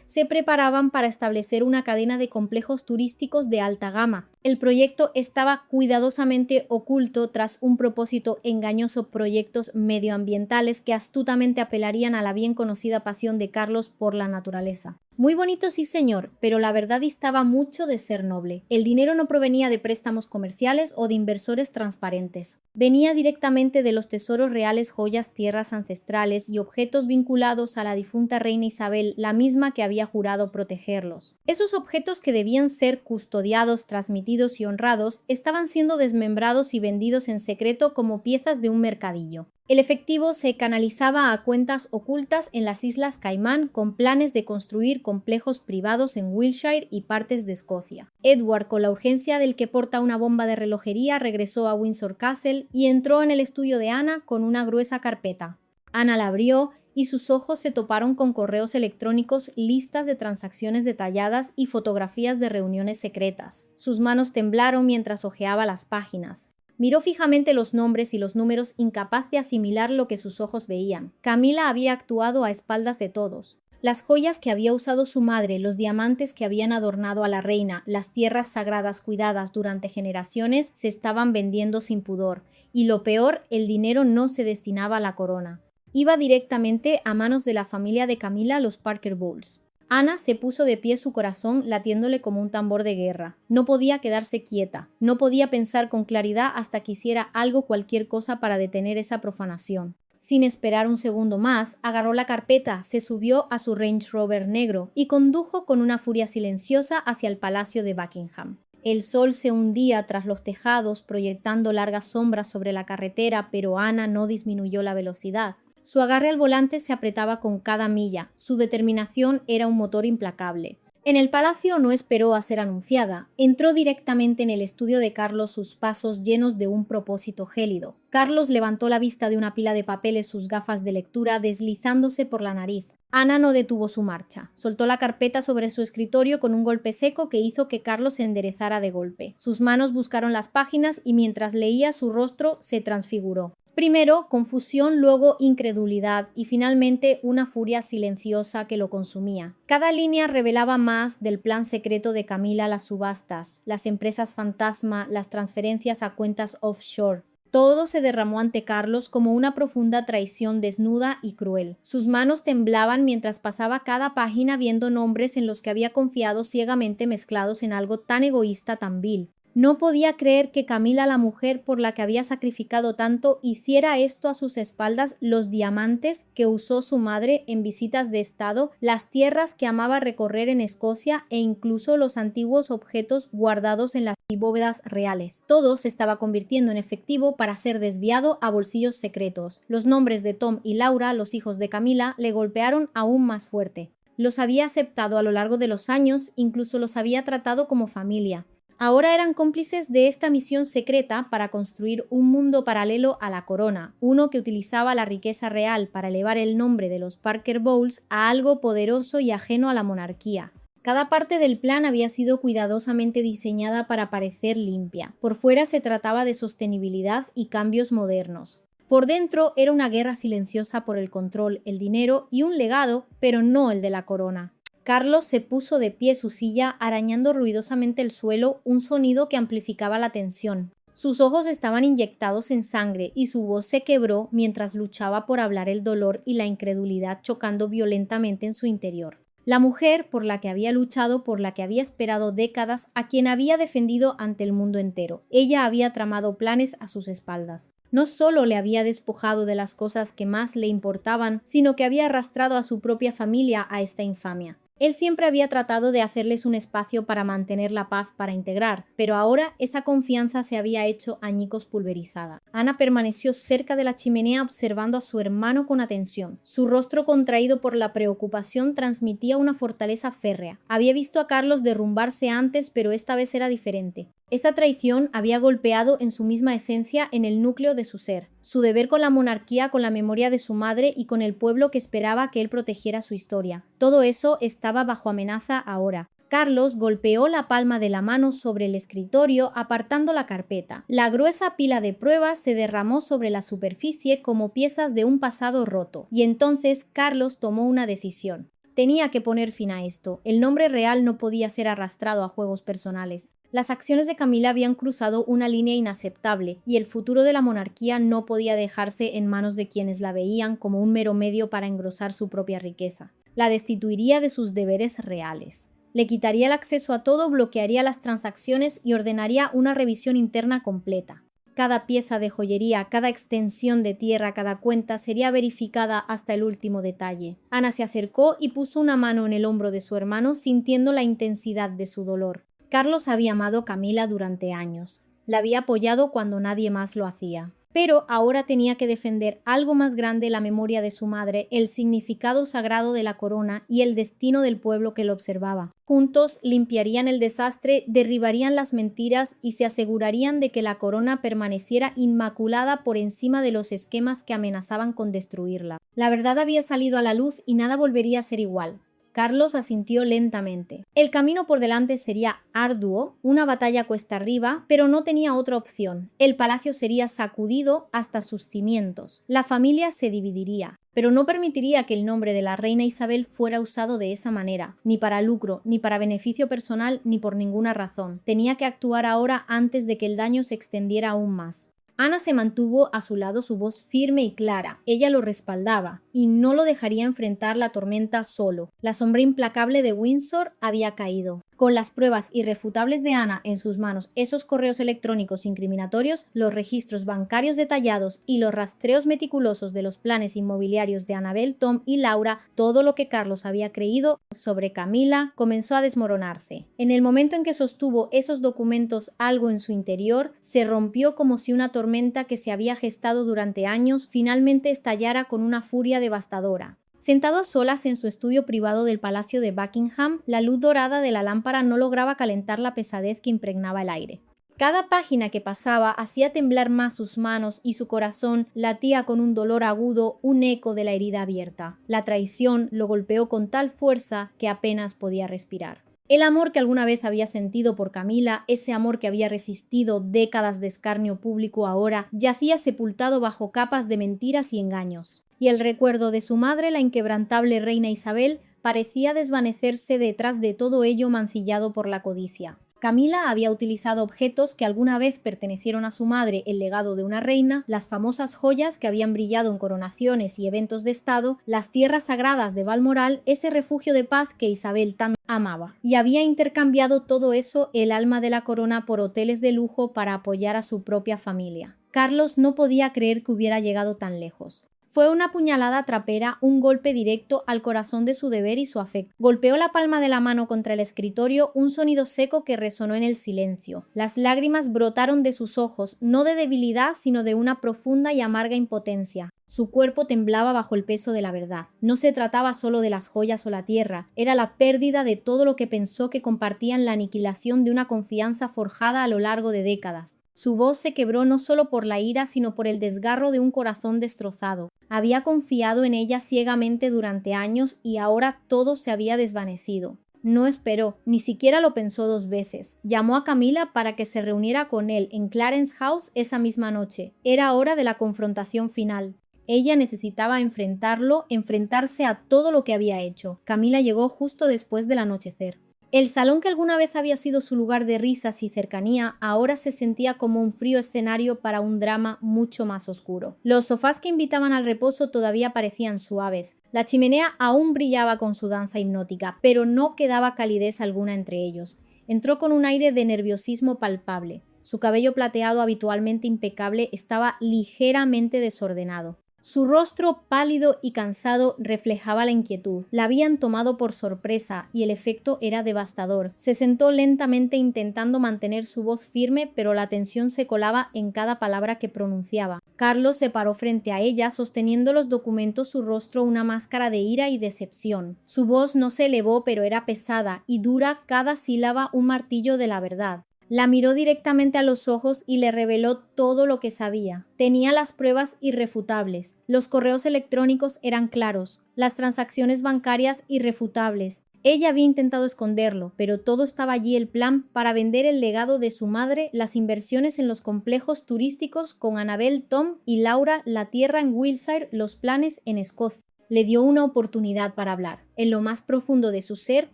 Se preparaban para establecer una cadena de complejos turísticos de alta gama. El proyecto estaba cuidadosamente oculto tras un propósito engañoso: proyectos medioambientales que astutamente apelarían a la bien conocida pasión de Carlos por la naturaleza. Muy bonito, sí señor, pero la verdad distaba mucho de ser noble. El dinero no provenía de préstamos comerciales o de inversores transparentes. Venía directamente de los tesoros reales, joyas, tierras ancestrales y objetos vinculados a la difunta reina Isabel, la misma que había jurado protegerlos. Esos objetos, que debían ser custodiados, transmitidos consentidos y honrados, estaban siendo desmembrados y vendidos en secreto como piezas de un mercadillo. El efectivo se canalizaba a cuentas ocultas en las Islas Caimán con planes de construir complejos privados en Wiltshire y partes de Escocia. Edward, con la urgencia del que porta una bomba de relojería, regresó a Windsor Castle y entró en el estudio de Ana con una gruesa carpeta. Ana la abrió y sus ojos se toparon con correos electrónicos, listas de transacciones detalladas y fotografías de reuniones secretas. Sus manos temblaron mientras hojeaba las páginas. Miró fijamente los nombres y los números, incapaz de asimilar lo que sus ojos veían. Camila había actuado a espaldas de todos. Las joyas que había usado su madre, los diamantes que habían adornado a la reina, las tierras sagradas cuidadas durante generaciones se estaban vendiendo sin pudor. Y lo peor, el dinero no se destinaba a la corona. Iba directamente a manos de la familia de Camila, los Parker Bowles. Ana se puso de pie, su corazón latiéndole como un tambor de guerra. No podía quedarse quieta, no podía pensar con claridad hasta que hiciera algo, cualquier cosa para detener esa profanación. Sin esperar un segundo más, agarró la carpeta, se subió a su Range Rover negro y condujo con una furia silenciosa hacia el palacio de Buckingham. El sol se hundía tras los tejados, proyectando largas sombras sobre la carretera, pero Ana no disminuyó la velocidad. Su agarre al volante se apretaba con cada milla, su determinación era un motor implacable. En el palacio no esperó a ser anunciada, entró directamente en el estudio de Carlos, sus pasos llenos de un propósito gélido. Carlos levantó la vista de una pila de papeles, sus gafas de lectura deslizándose por la nariz. Ana no detuvo su marcha, soltó la carpeta sobre su escritorio con un golpe seco que hizo que Carlos se enderezara de golpe. Sus manos buscaron las páginas y mientras leía su rostro se transfiguró. Primero confusión, luego incredulidad y finalmente una furia silenciosa que lo consumía. Cada línea revelaba más del plan secreto de Camila, las subastas, las empresas fantasma, las transferencias a cuentas offshore. Todo se derramó ante Carlos como una profunda traición desnuda y cruel. Sus manos temblaban mientras pasaba cada página viendo nombres en los que había confiado ciegamente mezclados en algo tan egoísta, tan vil. No podía creer que Camila, la mujer por la que había sacrificado tanto, hiciera esto a sus espaldas: los diamantes que usó su madre en visitas de estado, las tierras que amaba recorrer en Escocia e incluso los antiguos objetos guardados en las bóvedas reales. Todo se estaba convirtiendo en efectivo para ser desviado a bolsillos secretos. Los nombres de Tom y Laura, los hijos de Camila, le golpearon aún más fuerte. Los había aceptado a lo largo de los años, incluso los había tratado como familia. Ahora eran cómplices de esta misión secreta para construir un mundo paralelo a la corona, uno que utilizaba la riqueza real para elevar el nombre de los Parker Bowles a algo poderoso y ajeno a la monarquía. Cada parte del plan había sido cuidadosamente diseñada para parecer limpia. Por fuera se trataba de sostenibilidad y cambios modernos. Por dentro era una guerra silenciosa por el control, el dinero y un legado, pero no el de la corona. Carlos se puso de pie en su silla, arañando ruidosamente el suelo, un sonido que amplificaba la tensión. Sus ojos estaban inyectados en sangre y su voz se quebró mientras luchaba por hablar, el dolor y la incredulidad chocando violentamente en su interior. La mujer por la que había luchado, por la que había esperado décadas, a quien había defendido ante el mundo entero. Ella había tramado planes a sus espaldas. No solo le había despojado de las cosas que más le importaban, sino que había arrastrado a su propia familia a esta infamia. Él siempre había tratado de hacerles un espacio para mantener la paz, para integrar, pero ahora esa confianza se había hecho añicos pulverizada. Ana permaneció cerca de la chimenea observando a su hermano con atención. Su rostro contraído por la preocupación transmitía una fortaleza férrea. Había visto a Carlos derrumbarse antes, pero esta vez era diferente. Esta traición había golpeado en su misma esencia, en el núcleo de su ser. Su deber con la monarquía, con la memoria de su madre y con el pueblo que esperaba que él protegiera su historia. Todo eso estaba bajo amenaza ahora. Carlos golpeó la palma de la mano sobre el escritorio, apartando la carpeta. La gruesa pila de pruebas se derramó sobre la superficie como piezas de un pasado roto. Y entonces Carlos tomó una decisión. Tenía que poner fin a esto. El nombre real no podía ser arrastrado a juegos personales. Las acciones de Camila habían cruzado una línea inaceptable y el futuro de la monarquía no podía dejarse en manos de quienes la veían como un mero medio para engrosar su propia riqueza. La destituiría de sus deberes reales. Le quitaría el acceso a todo, bloquearía las transacciones y ordenaría una revisión interna completa. Cada pieza de joyería, cada extensión de tierra, cada cuenta sería verificada hasta el último detalle. Ana se acercó y puso una mano en el hombro de su hermano, sintiendo la intensidad de su dolor. Carlos había amado a Camila durante años. La había apoyado cuando nadie más lo hacía. Pero ahora tenía que defender algo más grande, la memoria de su madre, el significado sagrado de la corona y el destino del pueblo que lo observaba. Juntos limpiarían el desastre, derribarían las mentiras y se asegurarían de que la corona permaneciera inmaculada por encima de los esquemas que amenazaban con destruirla. La verdad había salido a la luz y nada volvería a ser igual. Carlos asintió lentamente. El camino por delante sería arduo, una batalla cuesta arriba, pero no tenía otra opción. El palacio sería sacudido hasta sus cimientos. La familia se dividiría, pero no permitiría que el nombre de la reina Isabel fuera usado de esa manera, ni para lucro, ni para beneficio personal, ni por ninguna razón. Tenía que actuar ahora antes de que el daño se extendiera aún más. Ana se mantuvo a su lado, su voz firme y clara. Ella lo respaldaba y no lo dejaría enfrentar la tormenta solo. La sombra implacable de Windsor había caído. Con las pruebas irrefutables de Ana en sus manos, esos correos electrónicos incriminatorios, los registros bancarios detallados y los rastreos meticulosos de los planes inmobiliarios de Annabel, Tom y Laura, todo lo que Carlos había creído sobre Camila comenzó a desmoronarse. En el momento en que sostuvo esos documentos algo en su interior, se rompió como si una tormenta que se había gestado durante años finalmente estallara con una furia devastadora. Sentado a solas en su estudio privado del Palacio de Buckingham, la luz dorada de la lámpara no lograba calentar la pesadez que impregnaba el aire. Cada página que pasaba hacía temblar más sus manos y su corazón latía con un dolor agudo, un eco de la herida abierta. La traición lo golpeó con tal fuerza que apenas podía respirar. El amor que alguna vez había sentido por Camila, ese amor que había resistido décadas de escarnio público ahora, yacía sepultado bajo capas de mentiras y engaños. Y el recuerdo de su madre, la inquebrantable reina Isabel, parecía desvanecerse detrás de todo ello mancillado por la codicia. Camila había utilizado objetos que alguna vez pertenecieron a su madre, el legado de una reina, las famosas joyas que habían brillado en coronaciones y eventos de estado, las tierras sagradas de Balmoral, ese refugio de paz que Isabel tan amaba. Y había intercambiado todo eso, el alma de la corona, por hoteles de lujo para apoyar a su propia familia. Carlos no podía creer que hubiera llegado tan lejos. Fue una puñalada trapera, un golpe directo al corazón de su deber y su afecto. Golpeó la palma de la mano contra el escritorio, un sonido seco que resonó en el silencio. Las lágrimas brotaron de sus ojos, no de debilidad, sino de una profunda y amarga impotencia. Su cuerpo temblaba bajo el peso de la verdad. No se trataba solo de las joyas o la tierra, era la pérdida de todo lo que pensó que compartían, la aniquilación de una confianza forjada a lo largo de décadas. Su voz se quebró no solo por la ira, sino por el desgarro de un corazón destrozado. Había confiado en ella ciegamente durante años y ahora todo se había desvanecido. No esperó, ni siquiera lo pensó dos veces. Llamó a Camila para que se reuniera con él en Clarence House esa misma noche. Era hora de la confrontación final. Ella necesitaba enfrentarse a todo lo que había hecho. Camila llegó justo después del anochecer. El salón que alguna vez había sido su lugar de risas y cercanía, ahora se sentía como un frío escenario para un drama mucho más oscuro. Los sofás que invitaban al reposo todavía parecían suaves. La chimenea aún brillaba con su danza hipnótica, pero no quedaba calidez alguna entre ellos. Entró con un aire de nerviosismo palpable. Su cabello plateado, habitualmente impecable, estaba ligeramente desordenado. Su rostro pálido y cansado reflejaba la inquietud. La habían tomado por sorpresa y el efecto era devastador. Se sentó lentamente intentando mantener su voz firme, pero la tensión se colaba en cada palabra que pronunciaba. Carlos se paró frente a ella, sosteniendo los documentos, su rostro una máscara de ira y decepción. Su voz no se elevó, pero era pesada y dura, cada sílaba un martillo de la verdad. La miró directamente a los ojos y le reveló todo lo que sabía. Tenía las pruebas irrefutables. Los correos electrónicos eran claros. Las transacciones bancarias irrefutables. Ella había intentado esconderlo, pero todo estaba allí: el plan para vender el legado de su madre, las inversiones en los complejos turísticos con Annabel, Tom y Laura, la tierra en Wiltshire, los planes en Escocia. Le dio una oportunidad para hablar. En lo más profundo de su ser,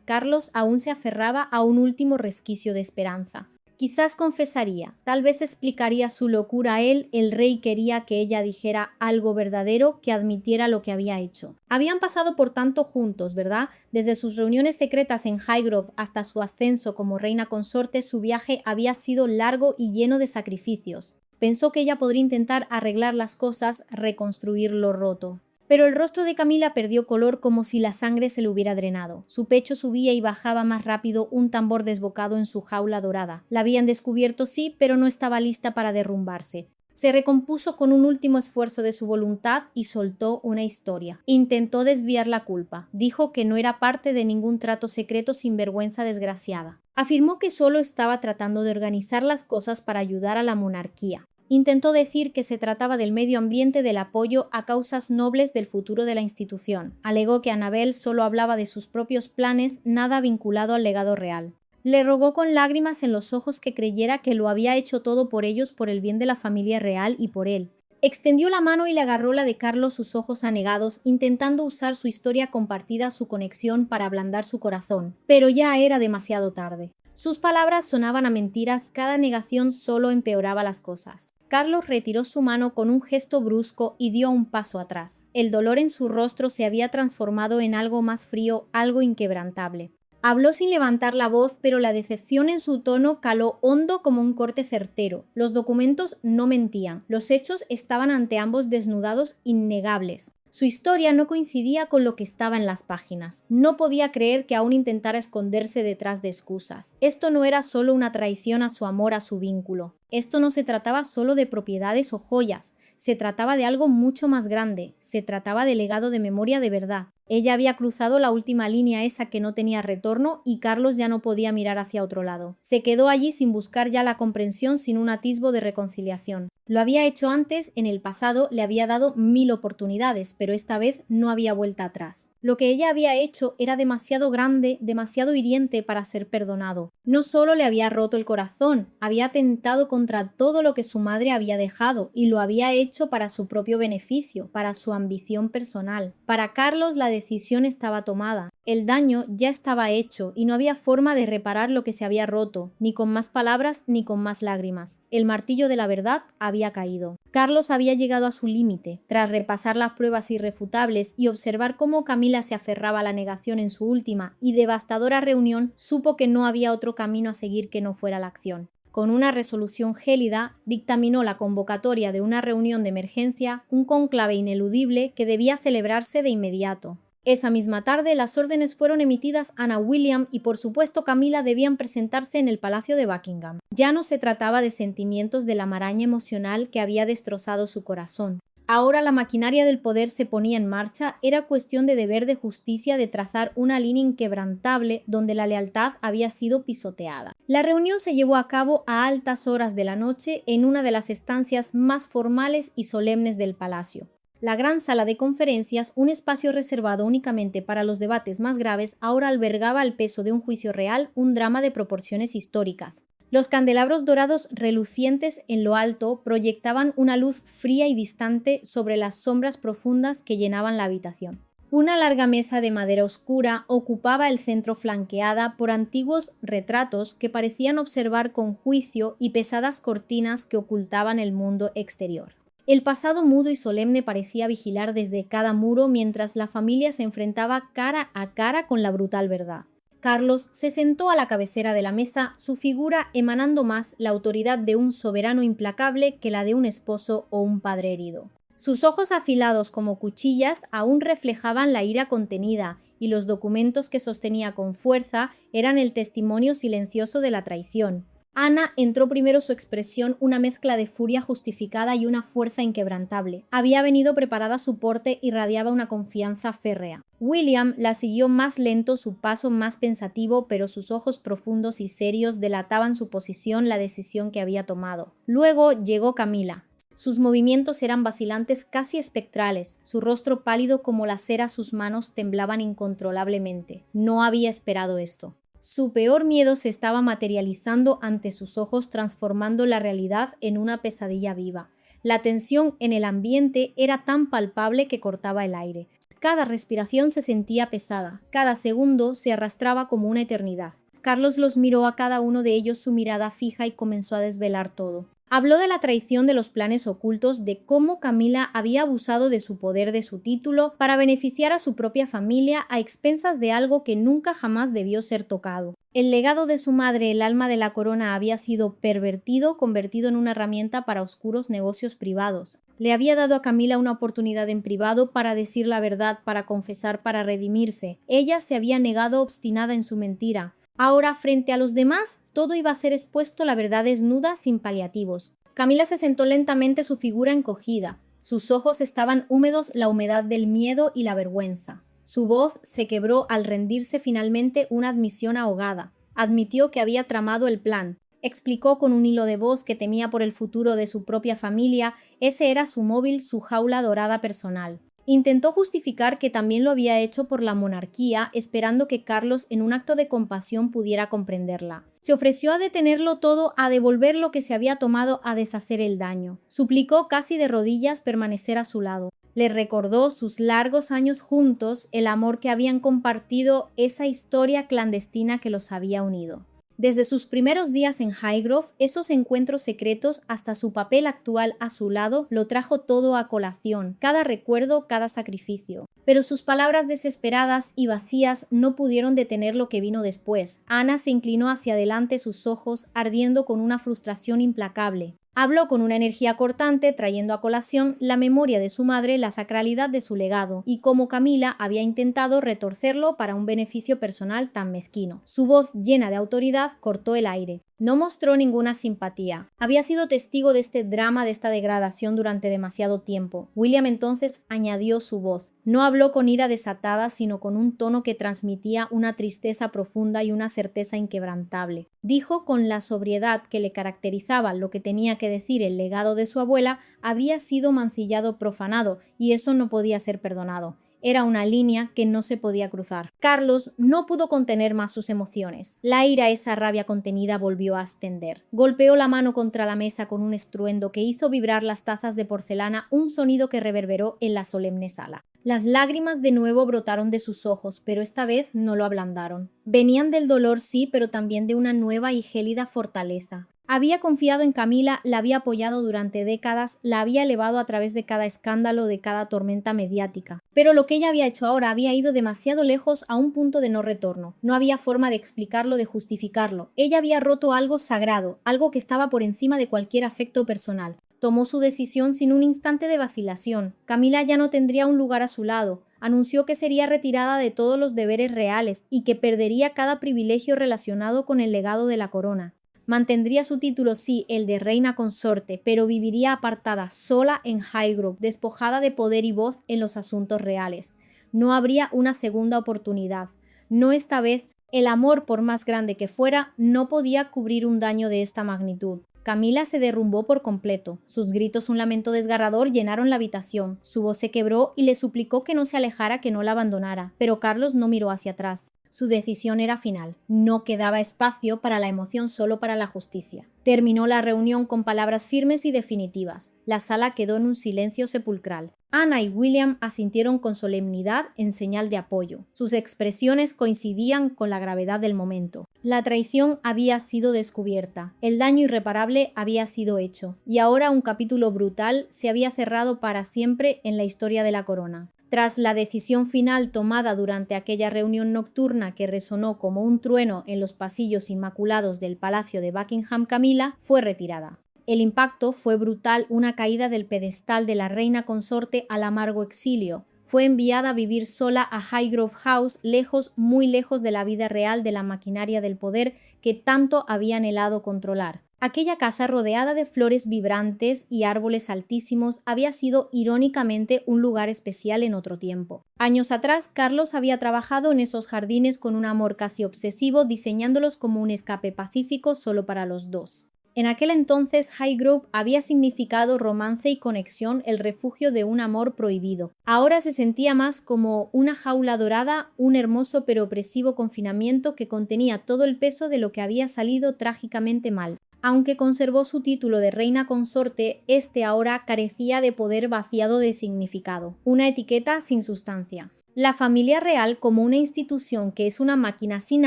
Carlos aún se aferraba a un último resquicio de esperanza. Quizás confesaría, tal vez explicaría su locura a él. El rey quería que ella dijera algo verdadero, que admitiera lo que había hecho. Habían pasado por tanto juntos, ¿verdad? Desde sus reuniones secretas en Highgrove hasta su ascenso como reina consorte, su viaje había sido largo y lleno de sacrificios. Pensó que ella podría intentar arreglar las cosas, reconstruir lo roto. Pero el rostro de Camila perdió color como si la sangre se le hubiera drenado. Su pecho subía y bajaba más rápido, un tambor desbocado en su jaula dorada. La habían descubierto, sí, pero no estaba lista para derrumbarse. Se recompuso con un último esfuerzo de su voluntad y soltó una historia. Intentó desviar la culpa. Dijo que no era parte de ningún trato secreto sin vergüenza desgraciada. Afirmó que solo estaba tratando de organizar las cosas para ayudar a la monarquía. Intentó decir que se trataba del medio ambiente, del apoyo a causas nobles del futuro de la institución. Alegó que Annabel solo hablaba de sus propios planes, nada vinculado al legado real. Le rogó con lágrimas en los ojos que creyera que lo había hecho todo por ellos, por el bien de la familia real y por él. Extendió la mano y le agarró la de Carlos, sus ojos anegados, intentando usar su historia compartida, su conexión, para ablandar su corazón. Pero ya era demasiado tarde. Sus palabras sonaban a mentiras, cada negación solo empeoraba las cosas. Carlos retiró su mano con un gesto brusco y dio un paso atrás. El dolor en su rostro se había transformado en algo más frío, algo inquebrantable. Habló sin levantar la voz, pero la decepción en su tono caló hondo como un corte certero. Los documentos no mentían. Los hechos estaban ante ambos desnudados, innegables. Su historia no coincidía con lo que estaba en las páginas. No podía creer que aún intentara esconderse detrás de excusas. Esto no era solo una traición a su amor, a su vínculo. Esto no se trataba solo de propiedades o joyas. Se trataba de algo mucho más grande. Se trataba de legado de memoria de verdad. Ella había cruzado la última línea, esa que no tenía retorno, y Carlos ya no podía mirar hacia otro lado. Se quedó allí sin buscar ya la comprensión, sin un atisbo de reconciliación. Lo había hecho antes, en el pasado, le había dado 1000 oportunidades, pero esta vez no había vuelta atrás. Lo que ella había hecho era demasiado grande, demasiado hiriente para ser perdonado. No solo le había roto el corazón, había atentado contra todo lo que su madre había dejado, y lo había hecho para su propio beneficio, para su ambición personal. Para Carlos la decisión estaba tomada. El daño ya estaba hecho y no había forma de reparar lo que se había roto, ni con más palabras ni con más lágrimas. El martillo de la verdad había caído. Carlos había llegado a su límite. Tras repasar las pruebas irrefutables y observar cómo Camila se aferraba a la negación en su última y devastadora reunión, supo que no había otro camino a seguir que no fuera la acción. Con una resolución gélida, dictaminó la convocatoria de una reunión de emergencia, un cónclave ineludible que debía celebrarse de inmediato. Esa misma tarde, las órdenes fueron emitidas a Ana William y, por supuesto, Camila debían presentarse en el Palacio de Buckingham. Ya no se trataba de sentimientos de la maraña emocional que había destrozado su corazón. Ahora la maquinaria del poder se ponía en marcha, era cuestión de deber, de justicia, de trazar una línea inquebrantable donde la lealtad había sido pisoteada. La reunión se llevó a cabo a altas horas de la noche en una de las estancias más formales y solemnes del palacio. La gran sala de conferencias, un espacio reservado únicamente para los debates más graves, ahora albergaba al peso de un juicio real, un drama de proporciones históricas. Los candelabros dorados relucientes en lo alto proyectaban una luz fría y distante sobre las sombras profundas que llenaban la habitación. Una larga mesa de madera oscura ocupaba el centro, flanqueada por antiguos retratos que parecían observar con juicio y pesadas cortinas que ocultaban el mundo exterior. El pasado mudo y solemne parecía vigilar desde cada muro mientras la familia se enfrentaba cara a cara con la brutal verdad. Carlos se sentó a la cabecera de la mesa, su figura emanando más la autoridad de un soberano implacable que la de un esposo o un padre herido. Sus ojos afilados como cuchillas aún reflejaban la ira contenida, y los documentos que sostenía con fuerza eran el testimonio silencioso de la traición. Ana entró primero, su expresión una mezcla de furia justificada y una fuerza inquebrantable. Había venido preparada, su porte irradiaba una confianza férrea. William la siguió más lento, su paso más pensativo, pero sus ojos profundos y serios delataban su posición, la decisión que había tomado. Luego llegó Camila. Sus movimientos eran vacilantes, casi espectrales, su rostro pálido como la cera, sus manos temblaban incontrolablemente. No había esperado esto. Su peor miedo se estaba materializando ante sus ojos, transformando la realidad en una pesadilla viva. La tensión en el ambiente era tan palpable que cortaba el aire. Cada respiración se sentía pesada, cada segundo se arrastraba como una eternidad. Carlos los miró a cada uno de ellos, su mirada fija, y comenzó a desvelar todo. Habló de la traición, de los planes ocultos, de cómo Camila había abusado de su poder, de su título, para beneficiar a su propia familia a expensas de algo que nunca jamás debió ser tocado. El legado de su madre, el alma de la corona, había sido pervertido, convertido en una herramienta para oscuros negocios privados. Le había dado a Camila una oportunidad en privado para decir la verdad, para confesar, para redimirse. Ella se había negado obstinada en su mentira. Ahora, frente a los demás, todo iba a ser expuesto, la verdad desnuda, sin paliativos. Camila se sentó lentamente, su figura encogida. Sus ojos estaban húmedos, la humedad del miedo y la vergüenza. Su voz se quebró al rendirse finalmente una admisión ahogada. Admitió que había tramado el plan. Explicó con un hilo de voz que temía por el futuro de su propia familia. Ese era su móvil, su jaula dorada personal. Intentó justificar que también lo había hecho por la monarquía, esperando que Carlos, en un acto de compasión, pudiera comprenderla. Se ofreció a detenerlo todo, a devolver lo que se había tomado, a deshacer el daño. Suplicó casi de rodillas permanecer a su lado. Le recordó sus largos años juntos, el amor que habían compartido, esa historia clandestina que los había unido. Desde sus primeros días en Highgrove, esos encuentros secretos hasta su papel actual a su lado, lo trajo todo a colación, cada recuerdo, cada sacrificio. Pero sus palabras desesperadas y vacías no pudieron detener lo que vino después. Ana se inclinó hacia adelante, sus ojos ardiendo con una frustración implacable. Habló con una energía cortante, trayendo a colación la memoria de su madre, la sacralidad de su legado, y cómo Camila había intentado retorcerlo para un beneficio personal tan mezquino. Su voz, llena de autoridad, cortó el aire. No mostró ninguna simpatía. Había sido testigo de este drama, de esta degradación durante demasiado tiempo. William entonces añadió su voz. No habló con ira desatada, sino con un tono que transmitía una tristeza profunda y una certeza inquebrantable. Dijo con la sobriedad que le caracterizaba: lo que tenía que decir, el legado de su abuela, había sido mancillado, profanado, y eso no podía ser perdonado. Era una línea que no se podía cruzar. Carlos no pudo contener más sus emociones. La ira, esa rabia contenida, volvió a ascender. Golpeó la mano contra la mesa con un estruendo que hizo vibrar las tazas de porcelana, un sonido que reverberó en la solemne sala. Las lágrimas de nuevo brotaron de sus ojos, pero esta vez no lo ablandaron. Venían del dolor, sí, pero también de una nueva y gélida fortaleza. Había confiado en Camila, la había apoyado durante décadas, la había elevado a través de cada escándalo, de cada tormenta mediática. Pero lo que ella había hecho ahora había ido demasiado lejos, a un punto de no retorno. No había forma de explicarlo, de justificarlo. Ella había roto algo sagrado, algo que estaba por encima de cualquier afecto personal. Tomó su decisión sin un instante de vacilación. Camila ya no tendría un lugar a su lado. Anunció que sería retirada de todos los deberes reales y que perdería cada privilegio relacionado con el legado de la corona. Mantendría su título, sí, el de reina consorte, pero viviría apartada, sola en Highgrove, despojada de poder y voz en los asuntos reales. No habría una segunda oportunidad. No esta vez. El amor, por más grande que fuera, no podía cubrir un daño de esta magnitud. Camila se derrumbó por completo. Sus gritos, un lamento desgarrador, llenaron la habitación. Su voz se quebró y le suplicó que no se alejara, que no la abandonara. Pero Carlos no miró hacia atrás. Su decisión era final. No quedaba espacio para la emoción, solo para la justicia. Terminó la reunión con palabras firmes y definitivas. La sala quedó en un silencio sepulcral. Ana y William asintieron con solemnidad en señal de apoyo. Sus expresiones coincidían con la gravedad del momento. La traición había sido descubierta, el daño irreparable había sido hecho, y ahora un capítulo brutal se había cerrado para siempre en la historia de la corona. Tras la decisión final tomada durante aquella reunión nocturna que resonó como un trueno en los pasillos inmaculados del Palacio de Buckingham, Camila fue retirada. El impacto fue brutal, una caída del pedestal de la reina consorte al amargo exilio. Fue enviada a vivir sola a Highgrove House, lejos, muy lejos de la vida real, de la maquinaria del poder que tanto había anhelado controlar. Aquella casa rodeada de flores vibrantes y árboles altísimos había sido irónicamente un lugar especial en otro tiempo. Años atrás, Carlos había trabajado en esos jardines con un amor casi obsesivo, diseñándolos como un escape pacífico solo para los dos. En aquel entonces, Highgrove había significado romance y conexión, el refugio de un amor prohibido. Ahora se sentía más como una jaula dorada, un hermoso pero opresivo confinamiento que contenía todo el peso de lo que había salido trágicamente mal. Aunque conservó su título de reina consorte, este ahora carecía de poder, vaciado de significado, una etiqueta sin sustancia. La familia real, como una institución que es una máquina sin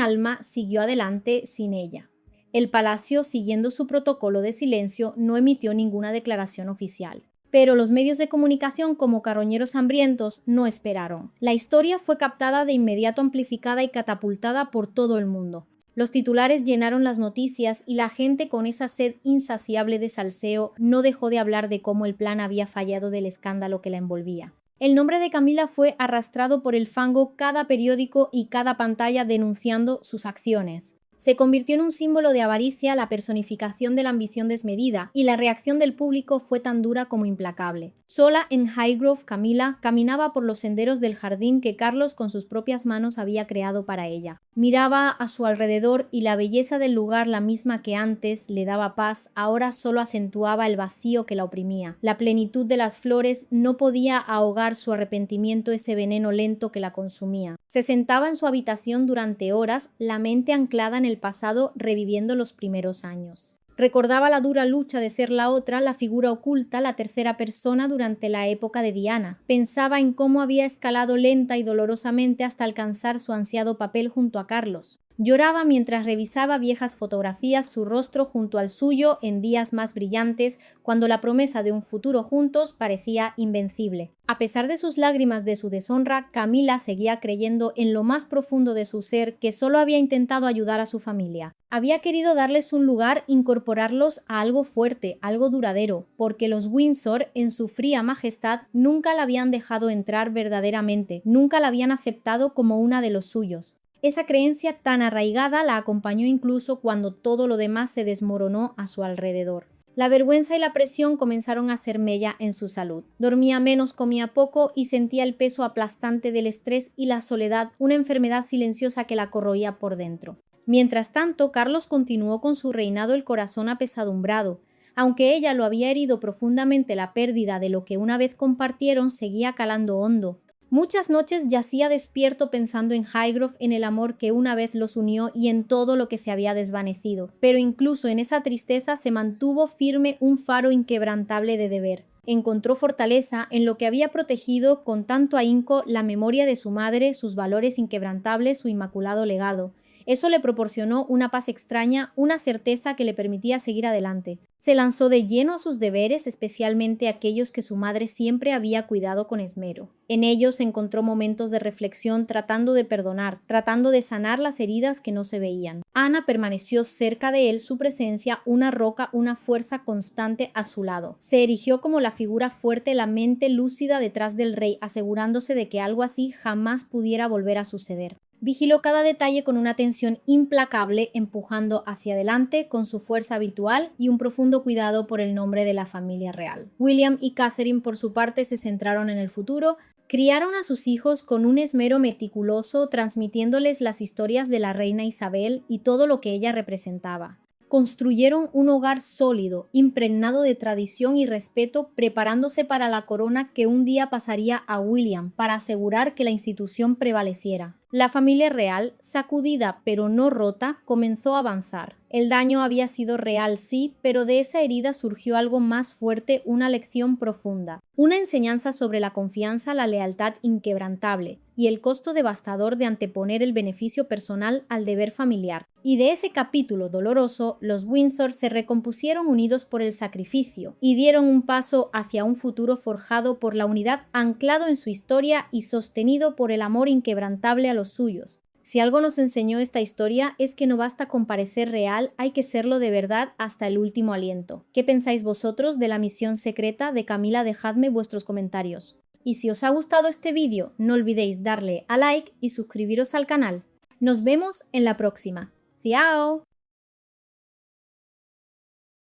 alma, siguió adelante sin ella. El palacio, siguiendo su protocolo de silencio, no emitió ninguna declaración oficial. Pero los medios de comunicación como carroñeros hambrientos no esperaron. La historia fue captada de inmediato, amplificada y catapultada por todo el mundo. Los titulares llenaron las noticias y la gente, con esa sed insaciable de salseo, no dejó de hablar de cómo el plan había fallado, del escándalo que la envolvía. El nombre de Camila fue arrastrado por el fango, cada periódico y cada pantalla denunciando sus acciones. Se convirtió en un símbolo de avaricia, la personificación de la ambición desmedida, y la reacción del público fue tan dura como implacable. Sola en Highgrove, Camila caminaba por los senderos del jardín que Carlos con sus propias manos había creado para ella. Miraba a su alrededor y la belleza del lugar, la misma que antes le daba paz, ahora solo acentuaba el vacío que la oprimía. La plenitud de las flores no podía ahogar su arrepentimiento, ese veneno lento que la consumía. Se sentaba en su habitación durante horas, la mente anclada en el pasado, reviviendo los primeros años. Recordaba la dura lucha de ser la otra, la figura oculta, la tercera persona durante la época de Diana. Pensaba en cómo había escalado lenta y dolorosamente hasta alcanzar su ansiado papel junto a Carlos. Lloraba mientras revisaba viejas fotografías, su rostro junto al suyo en días más brillantes, cuando la promesa de un futuro juntos parecía invencible. A pesar de sus lágrimas de su deshonra, Camila seguía creyendo en lo más profundo de su ser que solo había intentado ayudar a su familia. Había querido darles un lugar, incorporarlos a algo fuerte, algo duradero, porque los Windsor, en su fría majestad, nunca la habían dejado entrar verdaderamente, nunca la habían aceptado como una de los suyos. Esa creencia tan arraigada la acompañó incluso cuando todo lo demás se desmoronó a su alrededor. La vergüenza y la presión comenzaron a hacer mella en su salud. Dormía menos, comía poco y sentía el peso aplastante del estrés y la soledad, una enfermedad silenciosa que la corroía por dentro. Mientras tanto, Carlos continuó con su reinado, el corazón apesadumbrado. Aunque ella lo había herido profundamente, la pérdida de lo que una vez compartieron seguía calando hondo. Muchas noches yacía despierto pensando en Highgrove, en el amor que una vez los unió y en todo lo que se había desvanecido. Pero incluso en esa tristeza se mantuvo firme, un faro inquebrantable de deber. Encontró fortaleza en lo que había protegido con tanto ahínco, la memoria de su madre, sus valores inquebrantables, su inmaculado legado. Eso le proporcionó una paz extraña, una certeza que le permitía seguir adelante. Se lanzó de lleno a sus deberes, especialmente aquellos que su madre siempre había cuidado con esmero. En ellos encontró momentos de reflexión, tratando de perdonar, tratando de sanar las heridas que no se veían. Ana permaneció cerca de él, su presencia, una roca, una fuerza constante a su lado. Se erigió como la figura fuerte, la mente lúcida detrás del rey, asegurándose de que algo así jamás pudiera volver a suceder. Vigiló cada detalle con una atención implacable, empujando hacia adelante con su fuerza habitual y un profundo cuidado por el nombre de la familia real. William y Catherine, por su parte, se centraron en el futuro. Criaron a sus hijos con un esmero meticuloso, transmitiéndoles las historias de la reina Isabel y todo lo que ella representaba. Construyeron un hogar sólido, impregnado de tradición y respeto, preparándose para la corona que un día pasaría a William, para asegurar que la institución prevaleciera. La familia real, sacudida pero no rota, comenzó a avanzar. El daño había sido real, sí, pero de esa herida surgió algo más fuerte, una lección profunda, una enseñanza sobre la confianza, la lealtad inquebrantable y el costo devastador de anteponer el beneficio personal al deber familiar. Y de ese capítulo doloroso, los Windsor se recompusieron unidos por el sacrificio y dieron un paso hacia un futuro forjado por la unidad, anclado en su historia y sostenido por el amor inquebrantable a los suyos. Si algo nos enseñó esta historia es que no basta con parecer real, hay que serlo de verdad hasta el último aliento. ¿Qué pensáis vosotros de la misión secreta de Camila? Dejadme vuestros comentarios. Y si os ha gustado este vídeo, no olvidéis darle a like y suscribiros al canal. Nos vemos en la próxima. ¡Ciao!